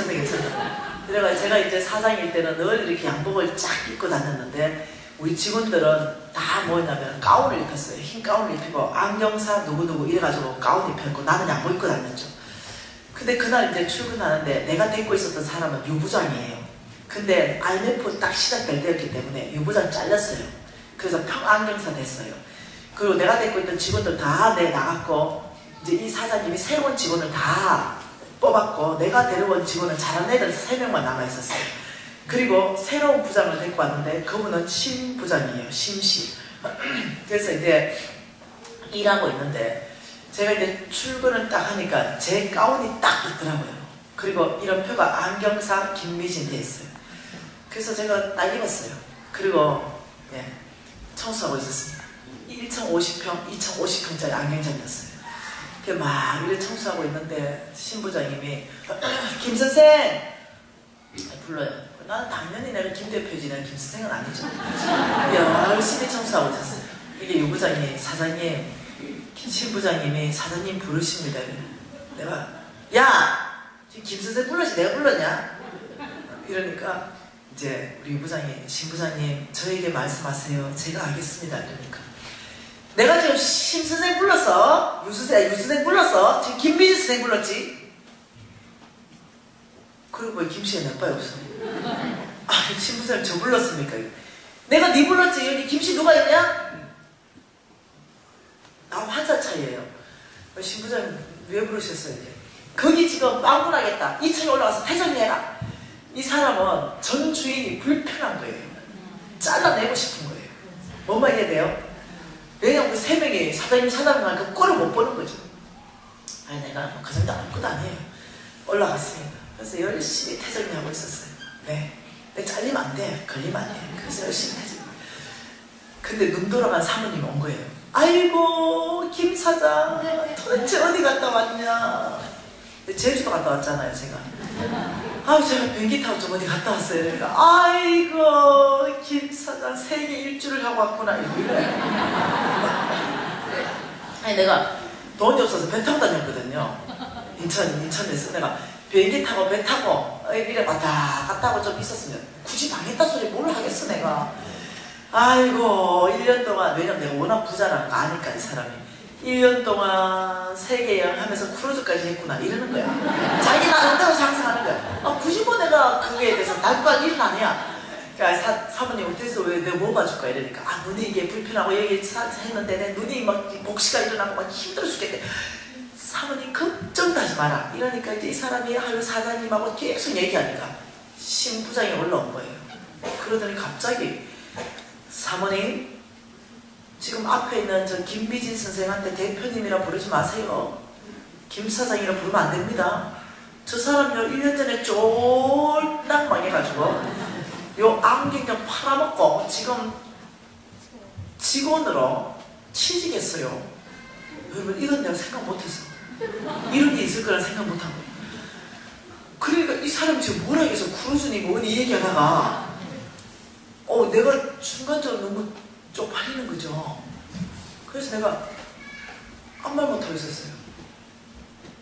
괜찮다. 그래가 제가 이제 사장일 때는 늘 이렇게 양복을 쫙 입고 다녔는데 우리 직원들은 다 뭐냐면 가운을 입혔어요. 흰 가운을 입히고 안경사 누구누구 이래가지고 가운 입혔고 나는 양복 입고 다녔죠. 근데 그날 이제 출근하는데 내가 데리고 있었던 사람은 유부장이에요. 근데 IMF 딱 시작될 때였기 때문에 유부장 잘렸어요. 그래서 평안경사 됐어요. 그리고 내가 데리고 있던 직원들 다 나갔고 이제 이 사장님이 새로운 직원을 다 뽑았고 내가 데려온 직원은 잘하는 애들 3명만 남아있었어요. 그리고 새로운 부장을 데리고 왔는데 그분은 심 부장이에요. 심씨. 그래서 이제 일하고 있는데 제가 이제 출근을 딱 하니까 제 가운이 딱 있더라고요. 그리고 이름표가 안경사 김미진 돼 있어요. 그래서 제가 딱 입었어요. 그리고 청소하고 있었습니다. 1,050평, 2,050평짜리 안경점이었어요. 막 이래 청소하고 있는데 신부장님이 김 선생 불러요. 나는 당연히 내가 김 대표지 내가 김 선생은 아니죠. 열심히 청소하고 있었어요. 이게 유부장이 사장님 신부장님이 사장님 부르십니다. 내가 야 지금 김 선생 불렀지 내가 불렀냐? 이러니까 이제 우리 유부장이 신부장님 저에게 말씀하세요. 제가 알겠습니다. 이러니까 내가 지금 심선생 불렀어? 유선생 불렀어? 지금 김미진 선생 불렀지? 그리고 왜 김씨가 내 바에 없어? 아, 심선생 저 불렀습니까? 내가 네 불렀지? 여기 김씨 누가 있냐? 나하고 한 살 차이예요. 신부장님 왜 부르셨어요? 이제? 거기 지금 빵분하겠다. 2층에 올라가서 퇴정해라. 이 사람은 전 주인이 불편한 거예요. 잘라내고 싶은 거예요. 뭔 말이해야 돼요? 왜냐면 그 3명이 사장님 사장님만 그 꼴을 못 보는 거죠. 아니 내가 그 정도 아무것도 아니에요. 올라갔습니다. 그래서 열심히 퇴정하고 있었어요. 네. 근데 잘리면 안 돼. 걸리면 안 돼. 그래서 열심히 퇴정. 근데 눈 돌아간 사모님이 온 거예요. 아이고 김 사장 도대체 어디 갔다 왔냐. 제주도 갔다 왔잖아요 제가. 아유 제가 비행기 타고 좀 어디 갔다 왔어요. 그러니까 아이고 김 사장 세계 일주를 하고 왔구나 이래. 아니 내가 돈이 없어서 배 타고 다녔거든요. 인천에서 내가 비행기 타고 배 타고 이래 왔다 갔다 하고 좀 있었으면 굳이 방했다 소리 뭘 하겠어 내가. 아이고 1년 동안 왜냐면 내가 워낙 부자라는 거 아니까 이 사람이 1년 동안 세계 여행 하면서 크루즈까지 했구나 이러는 거야. 자기 나름대로 상상하는 거야. 아, 굳이 뭐 내가 그거에 대해서 날과 일은 아니야. 그러니까 사모님 어때서 왜 내가 뭐 봐줄까 이러니까 아 눈이 이게 불편하고 여기 했는데 내 눈이 막 복시가 일어나고 막 힘들어 죽겠대. 사모님 걱정도 하지 마라. 이러니까 이제 이 사람이 하루 사장님하고 계속 얘기하니까 신부장이 올라온 거예요. 그러더니 갑자기 사모님 지금 앞에 있는 저 김미진 선생한테 대표님이라 부르지 마세요. 김 사장이라 부르면 안 됩니다. 저 사람요 1년 전에 쫄딱 망해가지고 요 안경 좀 팔아먹고 지금 직원으로 취직했어요. 여러분 이건 내가 생각 못했어. 이런 게 있을 거라 생각 못하고. 그러니까 이 사람이 지금 뭐라 해서 크루즈니 뭐니 얘기하다가 내가 순간적으로 너무 쪽팔리는 거죠. 그래서 내가 아무 말 못하고 있었어요.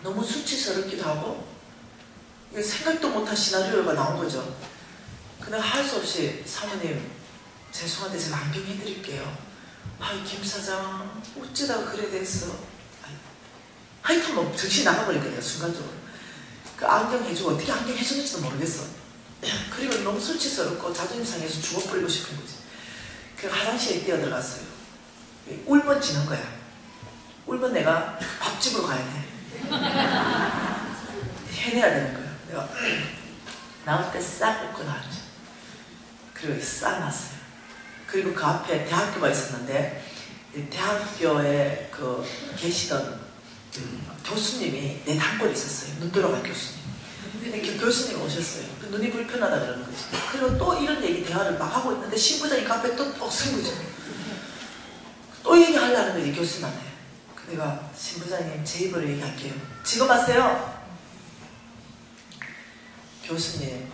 너무 수치스럽기도 하고 생각도 못한 시나리오가 나온 거죠. 근데 할 수 없이 사모님 죄송한데 제가 안경 해드릴게요. 아이 김 사장 어쩌다가 그래 됐어. 하여튼 뭐 정신이 나가버리거든요 순간적으로. 그 안경 해주고 어떻게 안경 해줬는지도 모르겠어. 그리고 너무 수치스럽고 자존심 상해서 죽어버리고 싶은 거지. 그 화장실에 뛰어들어갔어요. 울면 지는 거야. 울면 내가 밥집으로 가야 돼. 해내야 되는 거야. 내가 나올 때 싹 웃고 나왔죠. 그리고 싹 났어요. 그리고 그 앞에 대학교가 있었는데 대학교에 그 계시던 교수님이 내 단골이 있었어요. 눈 돌아간 교수님. 근데 그 교수님 오셨어요. 그 눈이 불편하다 그러는 거지. 그리고 또 이런 얘기 대화를 막 하고 있는데 신부장이 그 앞에 또 억센 거죠. 또 얘기하려는 거지 교수님한테. 내가 신부장님 제 입으로 얘기할게요. 지금 하세요. 교수님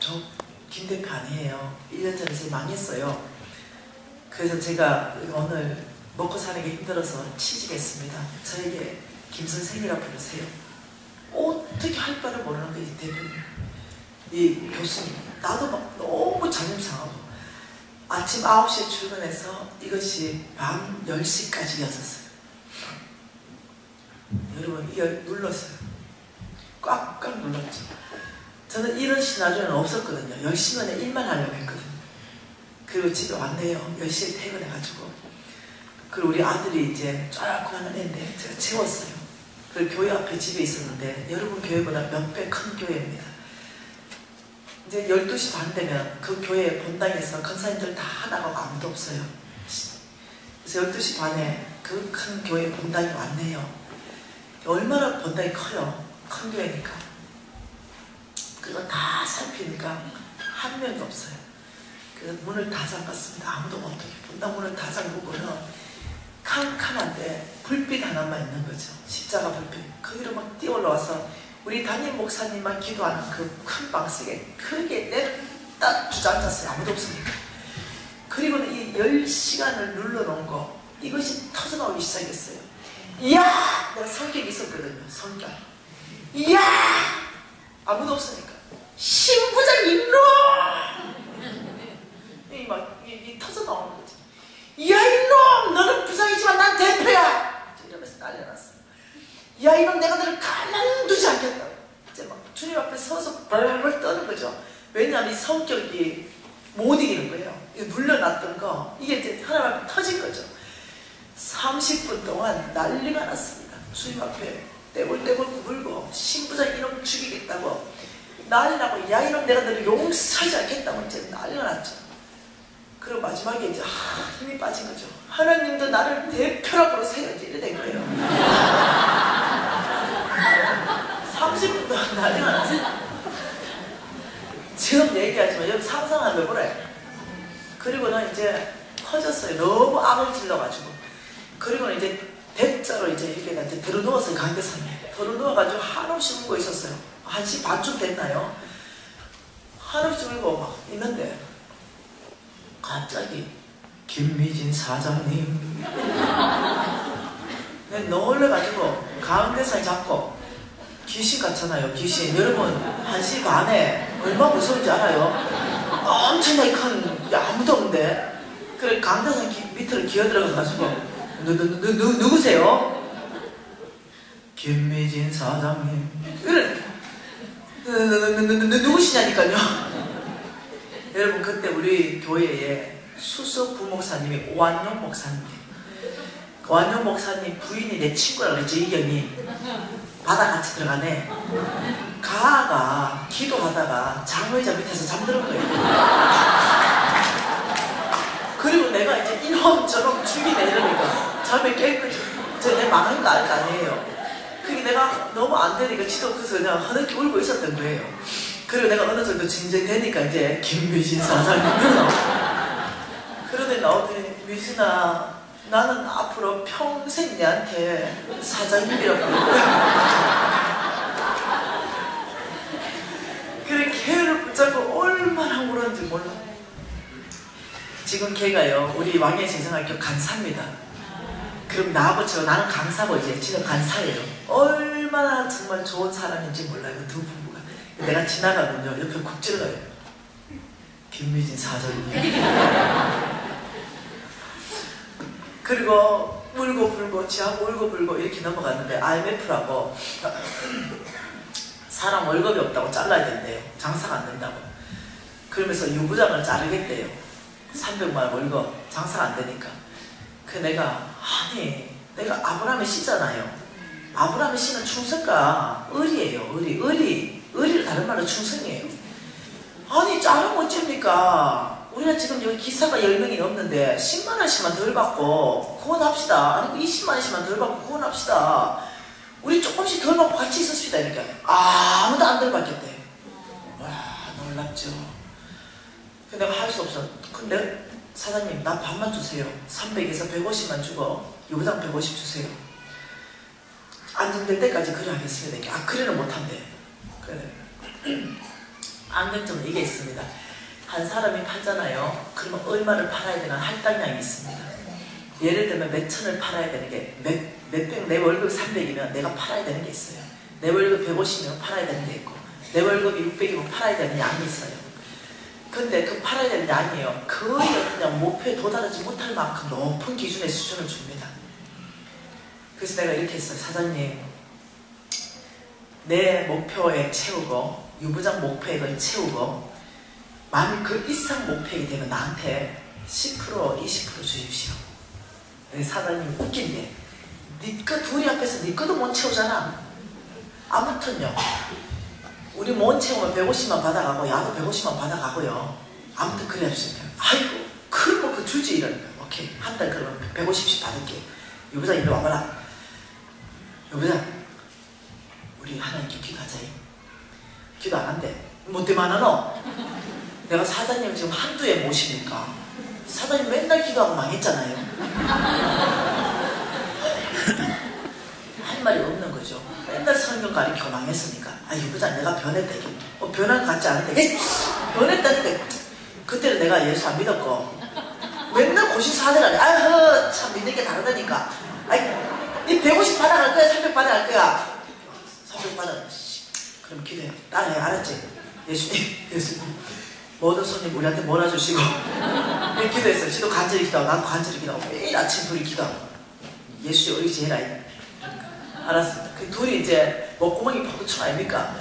저 김 대표 아니에요. 1년 전에 제가 망했어요. 그래서 제가 오늘 먹고 사는 게 힘들어서 취직했습니다. 저에게 김 선생이라 부르세요. 어떻게 할 바를 모르는 거지 대표님. 이 교수님 나도 막 너무 자존심 상하고 아침 9시에 출근해서 이것이 밤 10시까지 이어졌어요. 여러분 이걸 눌렀어요. 꽉꽉 눌렀죠. 저는 이런 시나리오는 없었거든요. 열심히 그냥 일만 하려고 했거든요. 그리고 집에 왔네요. 10시에 퇴근해가지고. 그리고 우리 아들이 이제 쫙 하는 애인데 제가 재웠어요. 그리고 교회 앞에 집에 있었는데 여러분 교회보다 몇 배 큰 교회입니다. 이제 12시 반 되면 그 교회 본당에서 권사님들 다 나가고 아무도 없어요. 그래서 12시 반에 그 큰 교회 본당이 왔네요. 얼마나 본당이 커요. 큰 교회니까. 그거 다 살피니까 한 명이 없어요. 그래서 문을 다 잠갔습니다. 아무도 못하게. 본당 문을 다 잠그고는 캄캄한데 불빛 하나만 있는 거죠. 십자가 불빛. 거기로 막 뛰어 올라와서 우리 담임 목사님만 기도하는 그 큰 방석에 크게 냅다 주저앉았어요. 아무도 없으니까. 그리고는 이 10시간을 눌러놓은 거 이것이 터져나오기 시작했어요. 이야! 내가 성격이 있었거든요. 성격. 이야! 아무도 없으니까. 신부장 이놈! 이 터져나오는 거지. 야 이놈! 너는 부장이지만 난 대표야! 이러면서 난리 났어. 야 이놈 내가 너를 가만두지 않겠다. 이제 막 주님 앞에 서서 벌벌 떠는 거죠. 왜냐하면 이 성격이 못 이기는 거예요. 눌러놨던 거 이게 이제 하나님 앞에 터진 거죠. 30분 동안 난리가 났습니다. 주님 앞에 떼굴떼굴 구불고 신부장 이놈 죽이겠다고 난리 나고 야 이놈 내가 너를 용서하지 않겠다고 이제 난리가 났죠. 그리고 마지막에 이제 힘이 빠진 거죠. 하나님도 나를 대표라고 부르세요. 이래 된 거예요. 30분 동안 난리가 났어요. 지금 얘기하지만 여기 상상하면 그래. 그리고는 이제 커졌어요. 너무 악을 질러가지고. 그리고는 이제 대자로 이제 이렇게 이제 들어누웠어요. 강대상에 들어누워가지고 한없이 울고 있었어요. 1시 반쯤 됐나요? 한없이 울고 막 있는데 갑자기 김미진 사장님 놀래가지고 강대상에 잡고 귀신 같잖아요. 귀신. 여러분 1시 반에 얼마나 무서운지 알아요? 엄청나게 큰 아무도 없는데 그래 강대상 밑으로 기어들어가가지고 누구세요? 김미진 사장님. 그래 누구시냐니까요. 여러분 그때 우리 교회에 수석 부목사님이 오한용 목사님. 오한용 목사님 부인이 내 친구라 그랬죠. 이경이 바다 같이 들어가네. 가가 기도하다가 장의자 밑에서 잠드는 거예요. 그리고 내가 이제 이놈저놈 죽이네 이러니까 잠에 깰 거죠. 내 망한 거 알 거 아니에요. 그게 내가 너무 안 되니까 지도 그래서 그냥 허덕히 울고 있었던 거예요. 그리고 내가 어느 정도 진정되니까 이제 김미진 사장님 그러더니 나오더니 미진아 나는 앞으로 평생 내한테 사장님이라고 부를 거야. 그래 걔를 붙잡고 얼마나 울었는지 몰라. 지금 걔가요 우리 왕의 재생학교 간사입니다. 그럼 나하고 나는 강사고 이제 지금 간사예요. 얼마나 정말 좋은 사람인지 몰라요. 그 두 부부가. 내가 지나가면요 옆에 국 찔러요. 김미진 사장님. 그리고 울고 불고 지하고 울고 불고 이렇게 넘어갔는데 IMF라고 사람 월급이 없다고 잘라야 된대요. 장사가 안 된다고. 그러면서 유부장을 자르겠대요. 300만 원 월급 장사가 안 되니까. 그 내가 아니 내가 아브라함의 씨잖아요. 아브라함의 씨는 충성가 을이에요. 을이 다른 말로 충성이에요. 아니 자르면 어쩝니까? 우리가 지금 여기 기사가 10명이 넘는데 10만 원씩만 덜 받고 구원합시다. 아니 20만 원씩만 덜 받고 구원합시다. 우리 조금씩 덜 받고 같이 있었습니다. 이렇게 아무도 안 덜 받겠대. 와 놀랍죠. 근데 내가 할 수 없어. 근데 사장님 나 반만 주세요. 300에서 150만 주고 유부장 150 주세요. 안정될 때까지 그래 하겠습니다. 이렇게. 아 그래는 못한대. 그래. 안정점은 이게 있습니다. 한 사람이 팔잖아요. 그러면 얼마를 팔아야 되는 할당량이 있습니다. 예를 들면 몇 천을 팔아야 되는 게 몇백, 내 월급이 300이면 내가 팔아야 되는 게 있어요. 내 월급 150이면 팔아야 되는 게 있고 내 월급이 600이면 팔아야 되는 양이 있어요. 근데 그 팔아야 되는 양이에요. 거의 그냥 목표에 도달하지 못할 만큼 높은 기준의 수준을 줍니다. 그래서 내가 이렇게 했어요. 사장님 내 목표액 채우고 유부장 목표액을 채우고 만약 그 이상 목표액이 되면 나한테 10% 20% 주십시오. 사장님 웃긴 게 니 거 둘이 앞에서 니 거도 못 채우잖아. 아무튼요 우리 못 채우면 150만 받아가고 야도 150만 받아가고요. 아무튼 그래 합시다. 아이고 그럼 그 주지 이러니까. 오케이 한 달 그러면 150씩 받을게. 유부장 이리 와봐라. 유부장 우리 하나님께 기도하자. 기도 안 한대. 뭐 때문에 안 하노? 내가 사장님 지금 한두에 모시니까 사장님 맨날 기도하고 망했잖아요. 할 말이 없는 거죠. 맨날 성경 가르치고 망했으니까. 아 유부장 내가 변했다. 변한 것 같지 않은데 변했다니까. 그때는 내가 예수 안 믿었고 맨날 고신사대라니. 아휴 참 믿는 게 다르다니까. 아이 니 150 받아갈 거야? 300 받아갈 거야? 300 받아. 그럼 기도해. 따라해. 알았지? 예수님 모든 손님 우리한테 몰아주시고 기도했어요. 지도 간절히 기도하고 나도 간절히 기도하고 매일 아침 둘이 기도하고 예수님 의지해라. 알았습니다. 그 둘이 이제 목구멍이 파도청 아닙니까?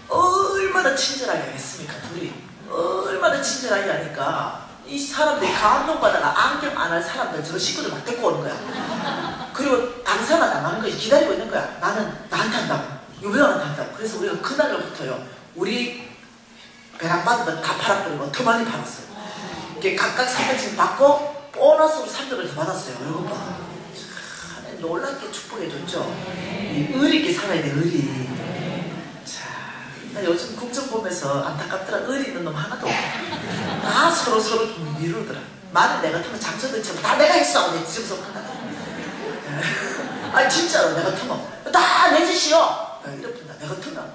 얼마나 친절하게 하겠습니까? 둘이 얼마나 친절하게 하니까 이 사람들이 감동받아가 안경 안 할 사람들 저거 식구들 막 데리고 오는 거야. 그리고 당사만 당하는 거지. 기다리고 있는 거야. 나는 나한테 한다고 유부장한테 한다고. 그래서 우리가 그날로부터요 우리 배당 받으면 다 팔아버리고 더 많이 팔았어요. 이게 각각 300씩 받고 보너스로 300을 더 받았어요. 여러분 놀랍게 축복해줬죠. 이 의리있게 살아야 돼. 의리. 자, 나 요즘 국정 보면서 안타깝더라. 의리 있는 놈 하나도 없고 다 서로 미루더라. 말은 내가 틀면 장처들처럼 다 내가 했어. 내 집에서 한다. 아니 진짜로 내가 틀면 다 내 짓이요. 이렇다. 내가 틀면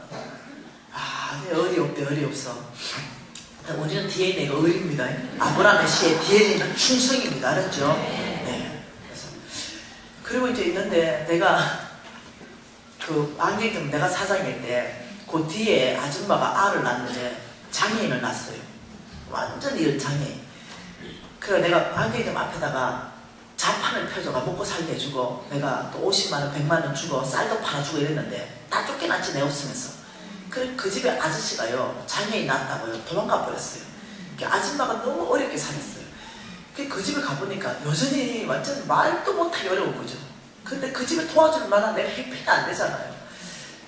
의리 없대. 의리 없어. 우리는 DNA가 의리입니다. 아브라함의 씨의 DNA는 충성입니다. 알았죠? 네. 그리고 이제 있는데 내가 그 안경점 내가 사장일 때 그 뒤에 아줌마가 알을 낳는데 장애인을 낳았어요. 완전히 장애인. 그래서 내가 안경점 앞에다가 자판을 펴줘가 먹고 살게 해주고 내가 또 50만 원 100만 원 주고 쌀도 팔아주고 이랬는데 다 쫓겨났지 내 없으면서. 그래 그 집에 아저씨가요 장애인 낳았다고요 도망가 버렸어요. 아줌마가 너무 어렵게 살았어요. 그 집에 가보니까 여전히 완전 말도 못하기 어려운 거죠. 근데 그 집에 도와줄 만한 내가 해피가 안 되잖아요.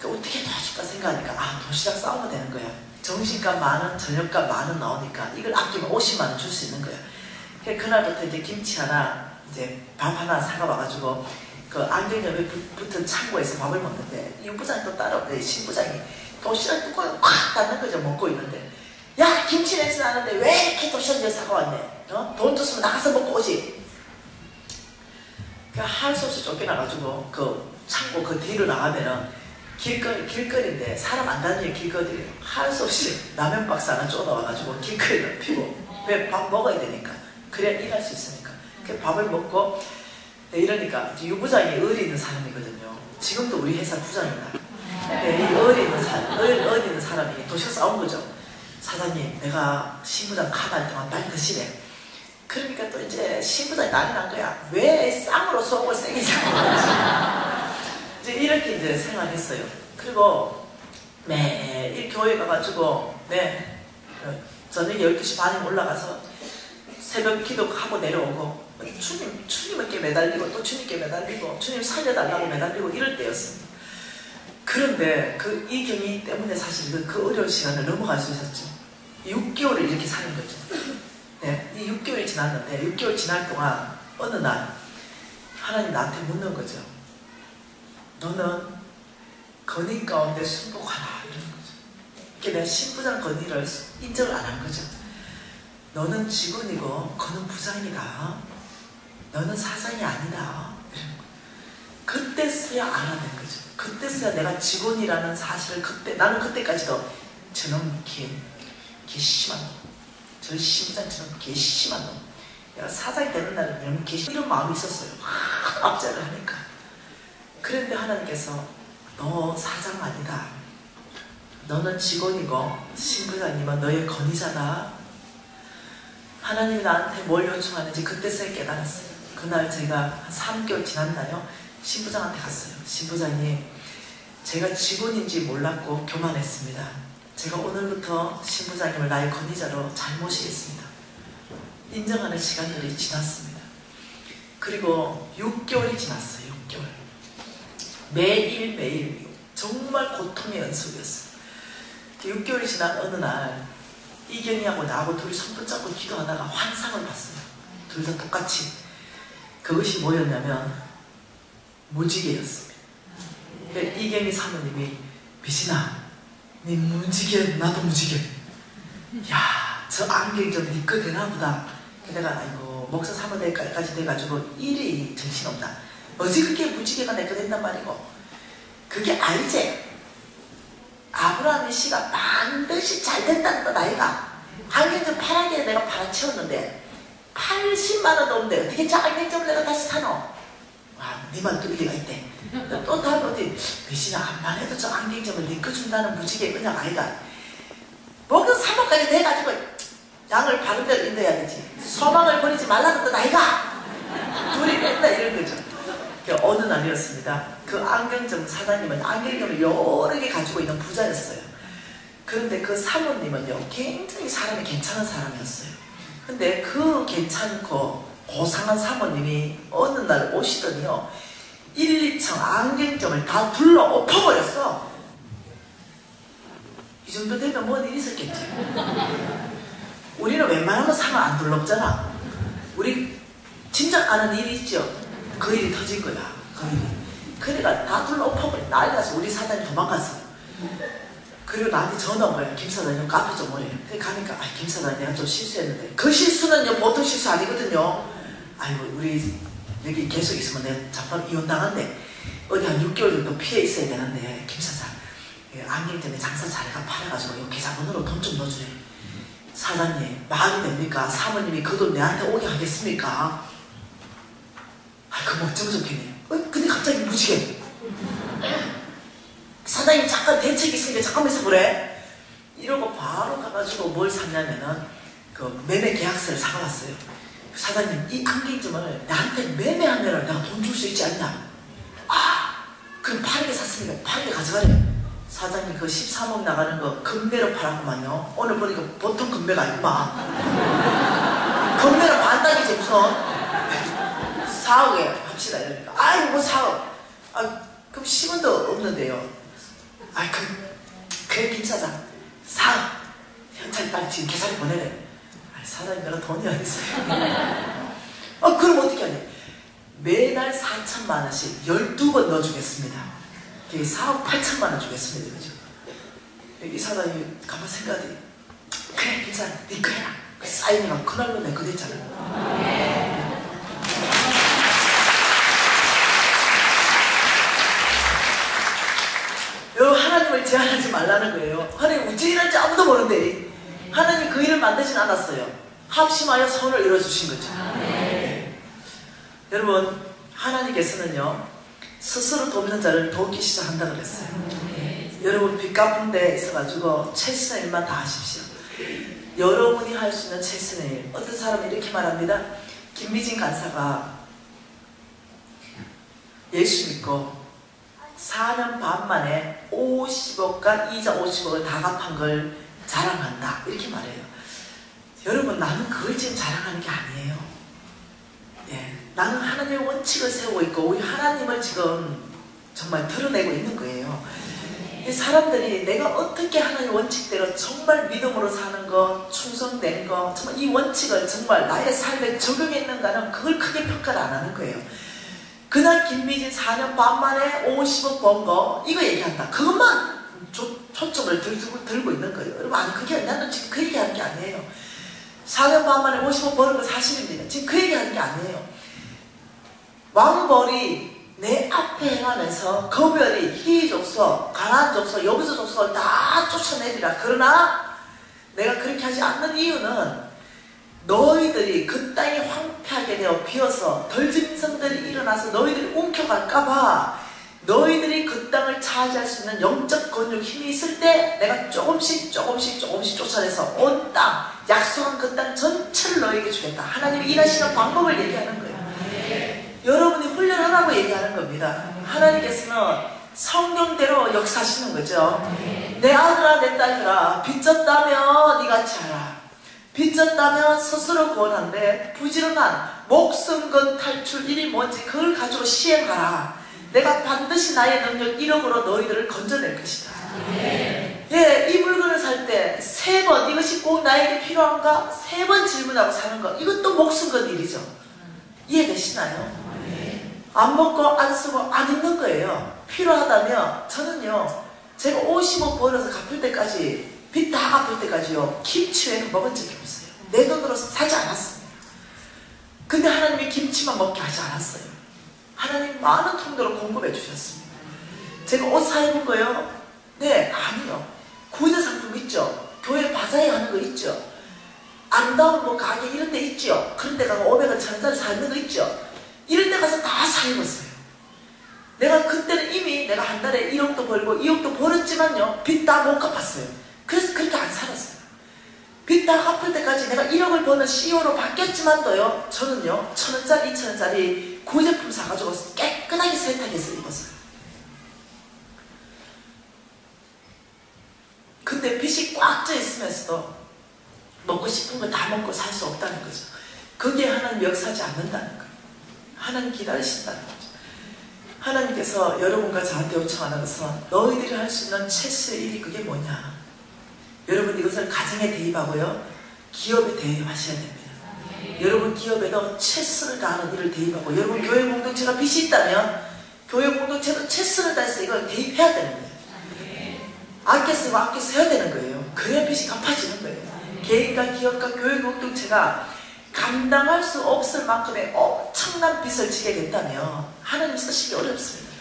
어떻게 도와줄까 생각하니까 도시락 싸우면 되는 거야. 점심값 만원 저녁값 만원 나오니까 이걸 아끼면 50만 원 줄 수 있는 거야. 그날부터 이제 김치 하나 이제 밥 하나 사가와가지고 그 안경점에 붙은 창고에서 밥을 먹는데 유부장이 또 따라오는데 신부장이 도시락 뚜껑을 콱 닫는 거죠. 먹고 있는데 야 김치 냄새 나는데 왜 이렇게 도시락을 사가왔네. 돈 줬으면 나가서 먹고 오지. 할 수 없이 쫓겨나가지고 그 창고 그 뒤로 나가면은 길거리인데 사람 안 다니는 길거리예요. 할 수 없이 라면 박스 하나 쪼아와가지고 길거리를 피고 왜 밥 먹어야 되니까. 그래야 일할 수 있으니까. 그 밥을 먹고 이러니까 유부장이 의리 있는 사람이거든요. 지금도 우리 회사 부장입니다. 이 의리 있는 사람이 도시락 싸운 거죠. 사장님 내가 신부장 카드 할 동안 빨리 드시래. 그러니까 또 이제 신부장이 난리 난 거야. 왜 쌍으로 속을 세게 잡아? 이제 이렇게 이제 생활했어요. 그리고 매일 교회 가가지고 저녁에 12시 반에 올라가서 새벽 기도하고 내려오고 주님께 매달리고 또 주님께 매달리고 주님 살려달라고 매달리고 이럴 때였습니다. 그런데 그 이경이 때문에 사실 그 어려운 시간을 넘어갈 수 있었죠. 6개월을 이렇게 사는 거죠. 네, 이 6개월이 지났는데 6개월 지날 동안 어느 날 하나님 나한테 묻는 거죠. 너는 건의 가운데 순복하라 이런 거죠. 이렇게 내가 신부장 건의를 인정을 안 한 거죠. 너는 직원이고 그는 부장이다. 너는 사장이 아니다. 그때서야 알아낸 거죠. 그때서야 내가 직원이라는 사실을 나는 그때까지도 저놈 개심한 놈, 저 신부장처럼 개심한 놈, 내가 사장이 되는 날은 너무 이런 마음이 있었어요. 압제를 하니까. 그런데 하나님께서 너 사장 아니다. 너는 직원이고 신부장님은 너의 건의자다. 하나님이 나한테 뭘 요청하는지 그때서야 깨달았어요. 그날 제가 한 3개월 지났나요? 신부장한테 갔어요. 신부장님, 제가 직원인지 몰랐고 교만했습니다. 제가 오늘부터 신부장님을 나의 건의자로 잘 모시겠습니다. 인정하는 시간들이 지났습니다. 그리고 6개월이 지났어요. 6개월. 매일매일 정말 고통의 연속이었어요. 6개월이 지난 어느 날 이경이하고 나하고 둘이 손 붙잡고 기도하다가 환상을 봤어요. 둘 다 똑같이. 그것이 뭐였냐면 무지개였습니다. 그러니까 이경이 사모님이 비신아, 니 무지개 나도 무지개. 야, 저 안경 좀 니 거 되나보다. 내가 아이고 목사 사모님까지 돼가지고 일이 정신없다. 어찌 그렇게 무지개가 내 거 된단 말이고. 그게 알지? 아브라함의 씨가 반드시 잘 된다는 것 아이가. 안경점 파랗게 내가 팔아치웠는데 80만원도 없는데 어떻게 저 안경점을 내가 다시 사노? 와, 네 말 또 일리가 있대. 또 다른 어디 귀신아 암만 해도 저 안경점을 니꺼 준다는 무지개 그냥 아이가. 목욕 3호까지 돼가지고 양을 바른 대로 인도해야 되지. 소망을 버리지 말라는 것 아이가. 둘이 맨날 이런 거죠. 어느 날이었습니다. 그 안경점 사장님은 안경점을 여러 개 가지고 있는 부자였어요. 그런데 그 사모님은요, 굉장히 사람이 괜찮은 사람이었어요. 근데 그 괜찮고 고상한 사모님이 어느 날 오시더니요, 1, 2층 안경점을 다 둘러 엎어버렸어. 이 정도 되면 뭔 일이 있었겠지. 우리는 웬만하면 상을 안 둘러엎잖아. 우리 진작 아는 일이 있죠. 그 일이 터진 거야. 그 일이. 그러니까 다 둘러 엎어버려. 난리 나서 우리 사장님 도망갔어. 그리고 나한테 전화 온 거야. 김 사장님 카페 좀 오래. 그래 가니까 김 사장님 내가 좀 실수했는데. 그 실수는요 보통 실수 아니거든요. 아이고 우리 여기 계속 있으면 내가 잠깐 이혼당한데 어디 한 6개월 정도 피해 있어야 되는데 김 사장 안경 때문에 장사 잘해가 팔아가지고 요 계좌번호로 돈 좀 넣어주래. 사장님 말이 됩니까? 사모님이 그 돈 내한테 오게 하겠습니까? 그럼 어쩌고 좋겠네. 근데 갑자기 무지개. 사장님 잠깐 대책이 있으니까 잠깐만 있어보래. 이러고 바로 가가지고 뭘 샀냐면은 그 매매 계약서를 사가왔어요. 사장님 이 안경점을 나한테 매매하면 내가 돈 줄 수 있지 않냐. 그럼 파르게 샀으니까 파르게 가져가래. 사장님 그 13억 나가는 거 금매로 팔았구만요. 오늘 보니까 보통 금매가 아니구만. 금매로 반딱이지 무슨. 4억에 합시다 이러니까 아이고 뭐 4억. 그럼 10원도 없는데요. 그래 김사장 4억 현찰 빨리 지금 계산을 보내래. 사장님 내가 돈이 어딨어요. 그럼 어떻게 하냐. 매달 4천만 원씩 12번 넣어주겠습니다. 4억 8천만 원 주겠습니다. 그죠? 이 사장님이 가만 생각해. 그래 김사장 네 거 해라. 그 사인이랑 그날로 내 거 됐잖아. 하나님을 제한하지 말라는 거예요. 하나님 어찌 일할지 아무도 모르는데 하나님 그 일을 만들진 않았어요. 합심하여 선을 이뤄주신 거죠. 여러분 하나님께서는요 스스로 돕는 자를 돕기 시작한다고 그랬어요. 여러분 빚 갚은 데 있어가지고 최선의 일만 다 하십시오. 여러분이 할 수 있는 최선의 일. 어떤 사람은 이렇게 말합니다. 김미진 간사가 예수 믿고 4년 반 만에 50억과 이자 50억을 다 갚은 걸 자랑한다. 이렇게 말해요. 여러분, 나는 그걸 지금 자랑하는 게 아니에요. 예, 나는 하나님의 원칙을 세우고 있고 우리 하나님을 지금 정말 드러내고 있는 거예요. 이 사람들이 내가 어떻게 하나님의 원칙대로 정말 믿음으로 사는 거, 충성된 거, 정말 이 원칙을 정말 나의 삶에 적용했는가는 그걸 크게 평가를 안 하는 거예요. 그날 김미진 4년 반 만에 50억 번 거 이거 얘기한다. 그것만 초점을 들고 있는 거예요. 여러분, 아니 그게 나는 지금 그 얘기하는 게 아니에요. 4년 반 만에 50억 버는 거 사실입니다. 지금 그 얘기하는 게 아니에요. 왕벌이 내 앞에 행하면서 거별이 희 족속, 가나안 족속, 여부수 족속을 다 쫓아내리라. 그러나 내가 그렇게 하지 않는 이유는 너희들이 그 땅이 황폐하게 되어 비어서 덜짐승들이 일어나서 너희들이 움켜갈까봐 너희들이 그 땅을 차지할 수 있는 영적 권력 힘이 있을 때 내가 조금씩 쫓아내서 온 땅, 약속한 그 땅 전체를 너희에게 주겠다. 하나님이 일하시는 방법을 얘기하는 거예요. 여러분이 훈련하라고 얘기하는 겁니다. 하나님께서는 성경대로 역사하시는 거죠. 내 아들아 내 딸들아, 빚졌다면 이같이 하라. 빚졌다면 스스로 구원한데 부지런한 목숨건 탈출 일이 뭔지 그걸 가지고 시행하라. 내가 반드시 나의 능력 1억으로 너희들을 건져낼 것이다. 예, 이 물건을 살 때 3번 이것이 꼭 나에게 필요한가? 3번 질문하고 사는 거, 이것도 목숨건 일이죠. 이해되시나요? 안 먹고 안 쓰고 안 입는 거예요. 필요하다면 저는요, 제가 50억 벌어서 갚을 때까지, 빚 다 갚을 때까지요, 김치 외에는 먹은 적이 없어요. 내 돈으로 사지 않았습니다. 근데 하나님이 김치만 먹게 하지 않았어요. 하나님 많은 통로로 공급해 주셨습니다. 제가 옷 사입은 거요? 네, 아니요. 구제 상품 있죠? 교회 바자회 하는 거 있죠? 아름다운 뭐 가게 이런 데 있죠? 그런 데 가서 500원, 1000원짜리 사는 거 있죠? 이런 데 가서 다 사입었어요. 내가 그때는 이미 내가 한 달에 1억도 벌고 2억도 벌었지만요, 빚 다 못 갚았어요. 그래서 그렇게 안 살았어요. 빚 다 갚을 때까지 내가 1억을 버는 CEO로 바뀌었지만도요, 저는요 1000원짜리 2000원짜리 구제품 사가지고 깨끗하게 세탁해서 입었어요. 근데 빚이 꽉 쪄 있으면서도 먹고 싶은 걸 다 먹고 살 수 없다는 거죠. 그게 하나님 역사하지 않는다는 거예요. 하나님 기다리신다는 거죠. 하나님께서 여러분과 저한테 요청하는 것은 너희들이 할 수 있는 최소의 일이 그게 뭐냐. 여러분 이것을 가정에 대입하고요, 기업에 대입하셔야 됩니다. 여러분 기업에도 최선을 다하는 일을 대입하고, 여러분 교회 공동체가 빚이 있다면 교회 공동체도 최선을 다해서 이걸 대입해야 되는 거예요. 아껴 쓰고 아껴 써야 되는 거예요. 그래야 빚이 갚아지는 거예요. 개인과 기업과 교회 공동체가 감당할 수 없을 만큼의 엄청난 빚을 지게 된다면 하나님 쓰시기 어렵습니다.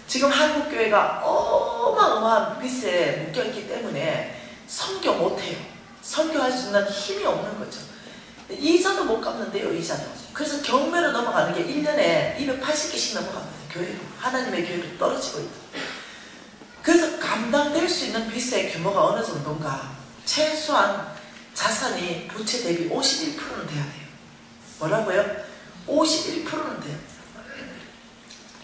지금 한국교회가 어마어마한 빚에 묶여있기 때문에 선교 못해요. 선교할 수 있는 힘이 없는 거죠. 이자도 못 갚는데요, 이자도. 그래서 경매로 넘어가는 게 1년에 280개씩 넘어갑니다. 교회로. 하나님의 교회로 떨어지고 있다. 그래서 감당될 수 있는 빚의 규모가 어느 정도인가? 최소한 자산이 부채 대비 51%는 돼야 돼요. 뭐라고요? 51%는 돼요.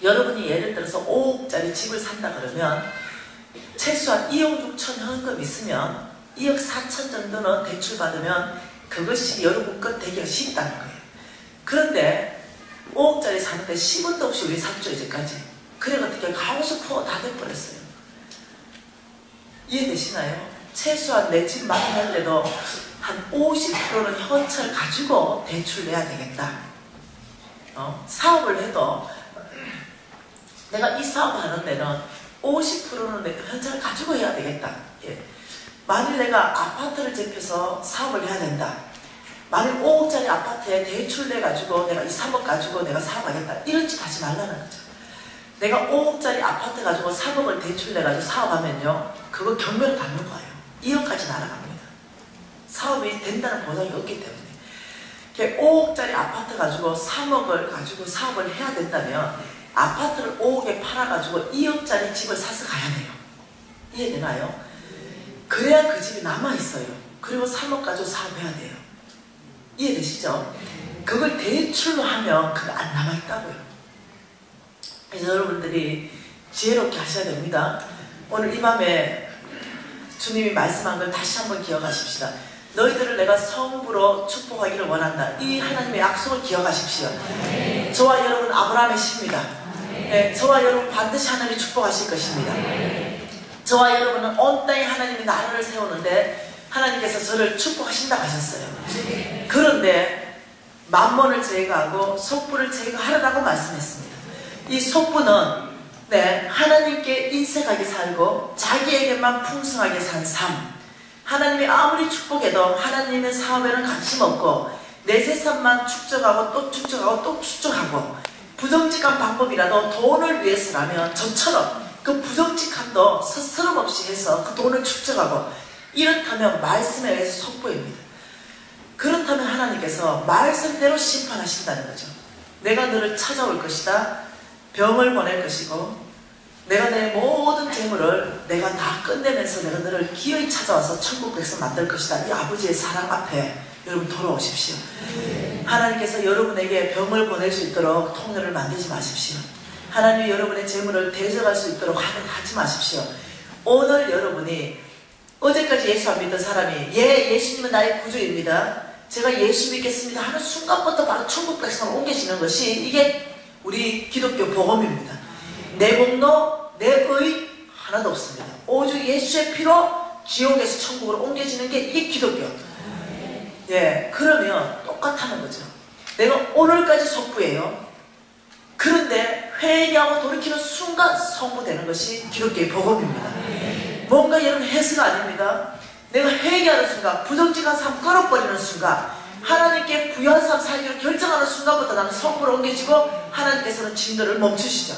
여러분이 예를 들어서 5억짜리 집을 산다 그러면 최소한 2억 6천 현금 있으면 2억 4천 정도는 대출 받으면 그것이 여러분 것 되기가 쉽다는 거예요. 그런데 5억짜리 사는데 10원도 없이 우리 샀죠, 이제까지. 그래 어떻게 하우스 푸어 다 돼버렸어요. 이해되시나요? 최소한 내 집 마련할 때도 한 50%는 현찰 가지고 대출 내야 되겠다. 사업을 해도 내가 이 사업을 하는 데는 50%는 내가 현찰을 가지고 해야 되겠다. 예. 만일 내가 아파트를 접해서 사업을 해야 된다. 만일 5억짜리 아파트에 대출 내가지고 내가 이 3억 가지고 내가 사업하겠다. 이런 짓 하지 말라는 거죠. 내가 5억짜리 아파트 가지고 3억을 대출 내가지고 사업하면요, 그거 경매로 받는 거예요. 2억까지 날아갑니다. 사업이 된다는 보장이 없기 때문에. 5억짜리 아파트 가지고 3억을 가지고 사업을 해야 된다면 아파트를 5억에 팔아가지고 2억짜리 집을 사서 가야 돼요. 이해되나요? 그래야 그 집이 남아있어요. 그리고 3억 가지고 사업해야 돼요. 이해되시죠? 그걸 대출로 하면 그거 안 남아있다고요. 그래서 여러분들이 지혜롭게 하셔야 됩니다. 오늘 이 밤에 주님이 말씀한 걸 다시 한번 기억하십시다. 너희들을 내가 성부로 축복하기를 원한다. 이 하나님의 약속을 기억하십시오. 저와 여러분 아브라함의 씨입니다. 네, 저와 여러분 반드시 하나님이 축복하실 것입니다. 저와 여러분은 온 땅에 하나님이 나라를 세우는데 하나님께서 저를 축복하신다고 하셨어요. 그런데 만몬을 제거하고 속부를 제거하라고 말씀했습니다. 이 속부는 하나님께 인색하게 살고 자기에게만 풍성하게 산 삶. 하나님이 아무리 축복해도 하나님의 사업에는 관심 없고 내 재산만 축적하고 또 축적하고 또 축적하고 부정직한 방법이라도 돈을 위해서라면 저처럼 그 부정직함도 스스럼 없이 해서 그 돈을 축적하고 이렇다면 말씀에 의해서 속보입니다. 그렇다면 하나님께서 말씀대로 심판하신다는 거죠. 내가 너를 찾아올 것이다. 병을 보낼 것이고 내가 내 모든 재물을 내가 다 끝내면서 내가 너를 기어이 찾아와서 천국에서 만들 것이다. 이 아버지의 사랑 앞에 여러분 돌아오십시오. 하나님께서 여러분에게 병을 보낼 수 있도록 통로를 만들지 마십시오. 하나님이 여러분의 재물을 대적할 수 있도록 하지 마십시오. 오늘 여러분이 어제까지 예수 안 믿던 사람이 예수님은 나의 구주입니다. 제가 예수 믿겠습니다 하는 순간부터 바로 천국 백성으로 옮겨지는 것이 이게 우리 기독교 복음입니다. 내 공로, 내 의 하나도 없습니다. 오직 예수의 피로 지옥에서 천국으로 옮겨지는 게 이게 기독교. 그러면 똑같다는 거죠. 내가 오늘까지 속부예요. 그런데 회개하고 돌이키는 순간 성부되는 것이 기독교의 복음입니다. 뭔가 여러분 해석 아닙니다. 내가 회개하는 순간, 부정직한 삶 끊어버리는 순간, 하나님께 부유한 삶 살기로 결정하는 순간부터 나는 성부로 옮겨지고 하나님께서는 진도를 멈추시죠.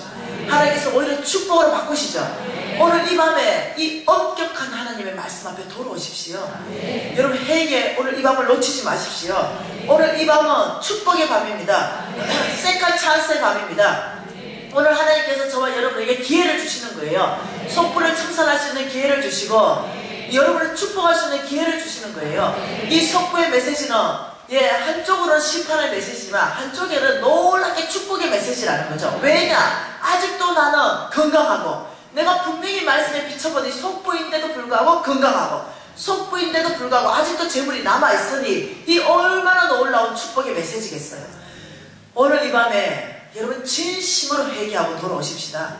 하나님께서 오히려 축복으로 바꾸시죠. 오늘 이 밤에 이 엄격한 하나님의 말씀 앞에 돌아오십시오. 여러분 회개 오늘 이 밤을 놓치지 마십시오. 오늘 이 밤은 축복의 밤입니다. 세컨 찬스의 밤입니다. 오늘 하나님께서 저와 여러분에게 기회를 주시는 거예요. 속부를 청산할 수 있는 기회를 주시고 여러분을 축복할 수 있는 기회를 주시는 거예요. 이 속부의 메시지는 한쪽으로는 심판의 메시지지만 한쪽에는 놀랍게 축복의 메시지라는 거죠. 왜냐? 아직도 나는 건강하고 내가 분명히 말씀에 비춰보니 속부인데도 불구하고 건강하고 속부인데도 불구하고 아직도 재물이 남아있으니 이 얼마나 놀라운 축복의 메시지겠어요. 오늘 이 밤에 여러분 진심으로 회개하고 돌아오십시다.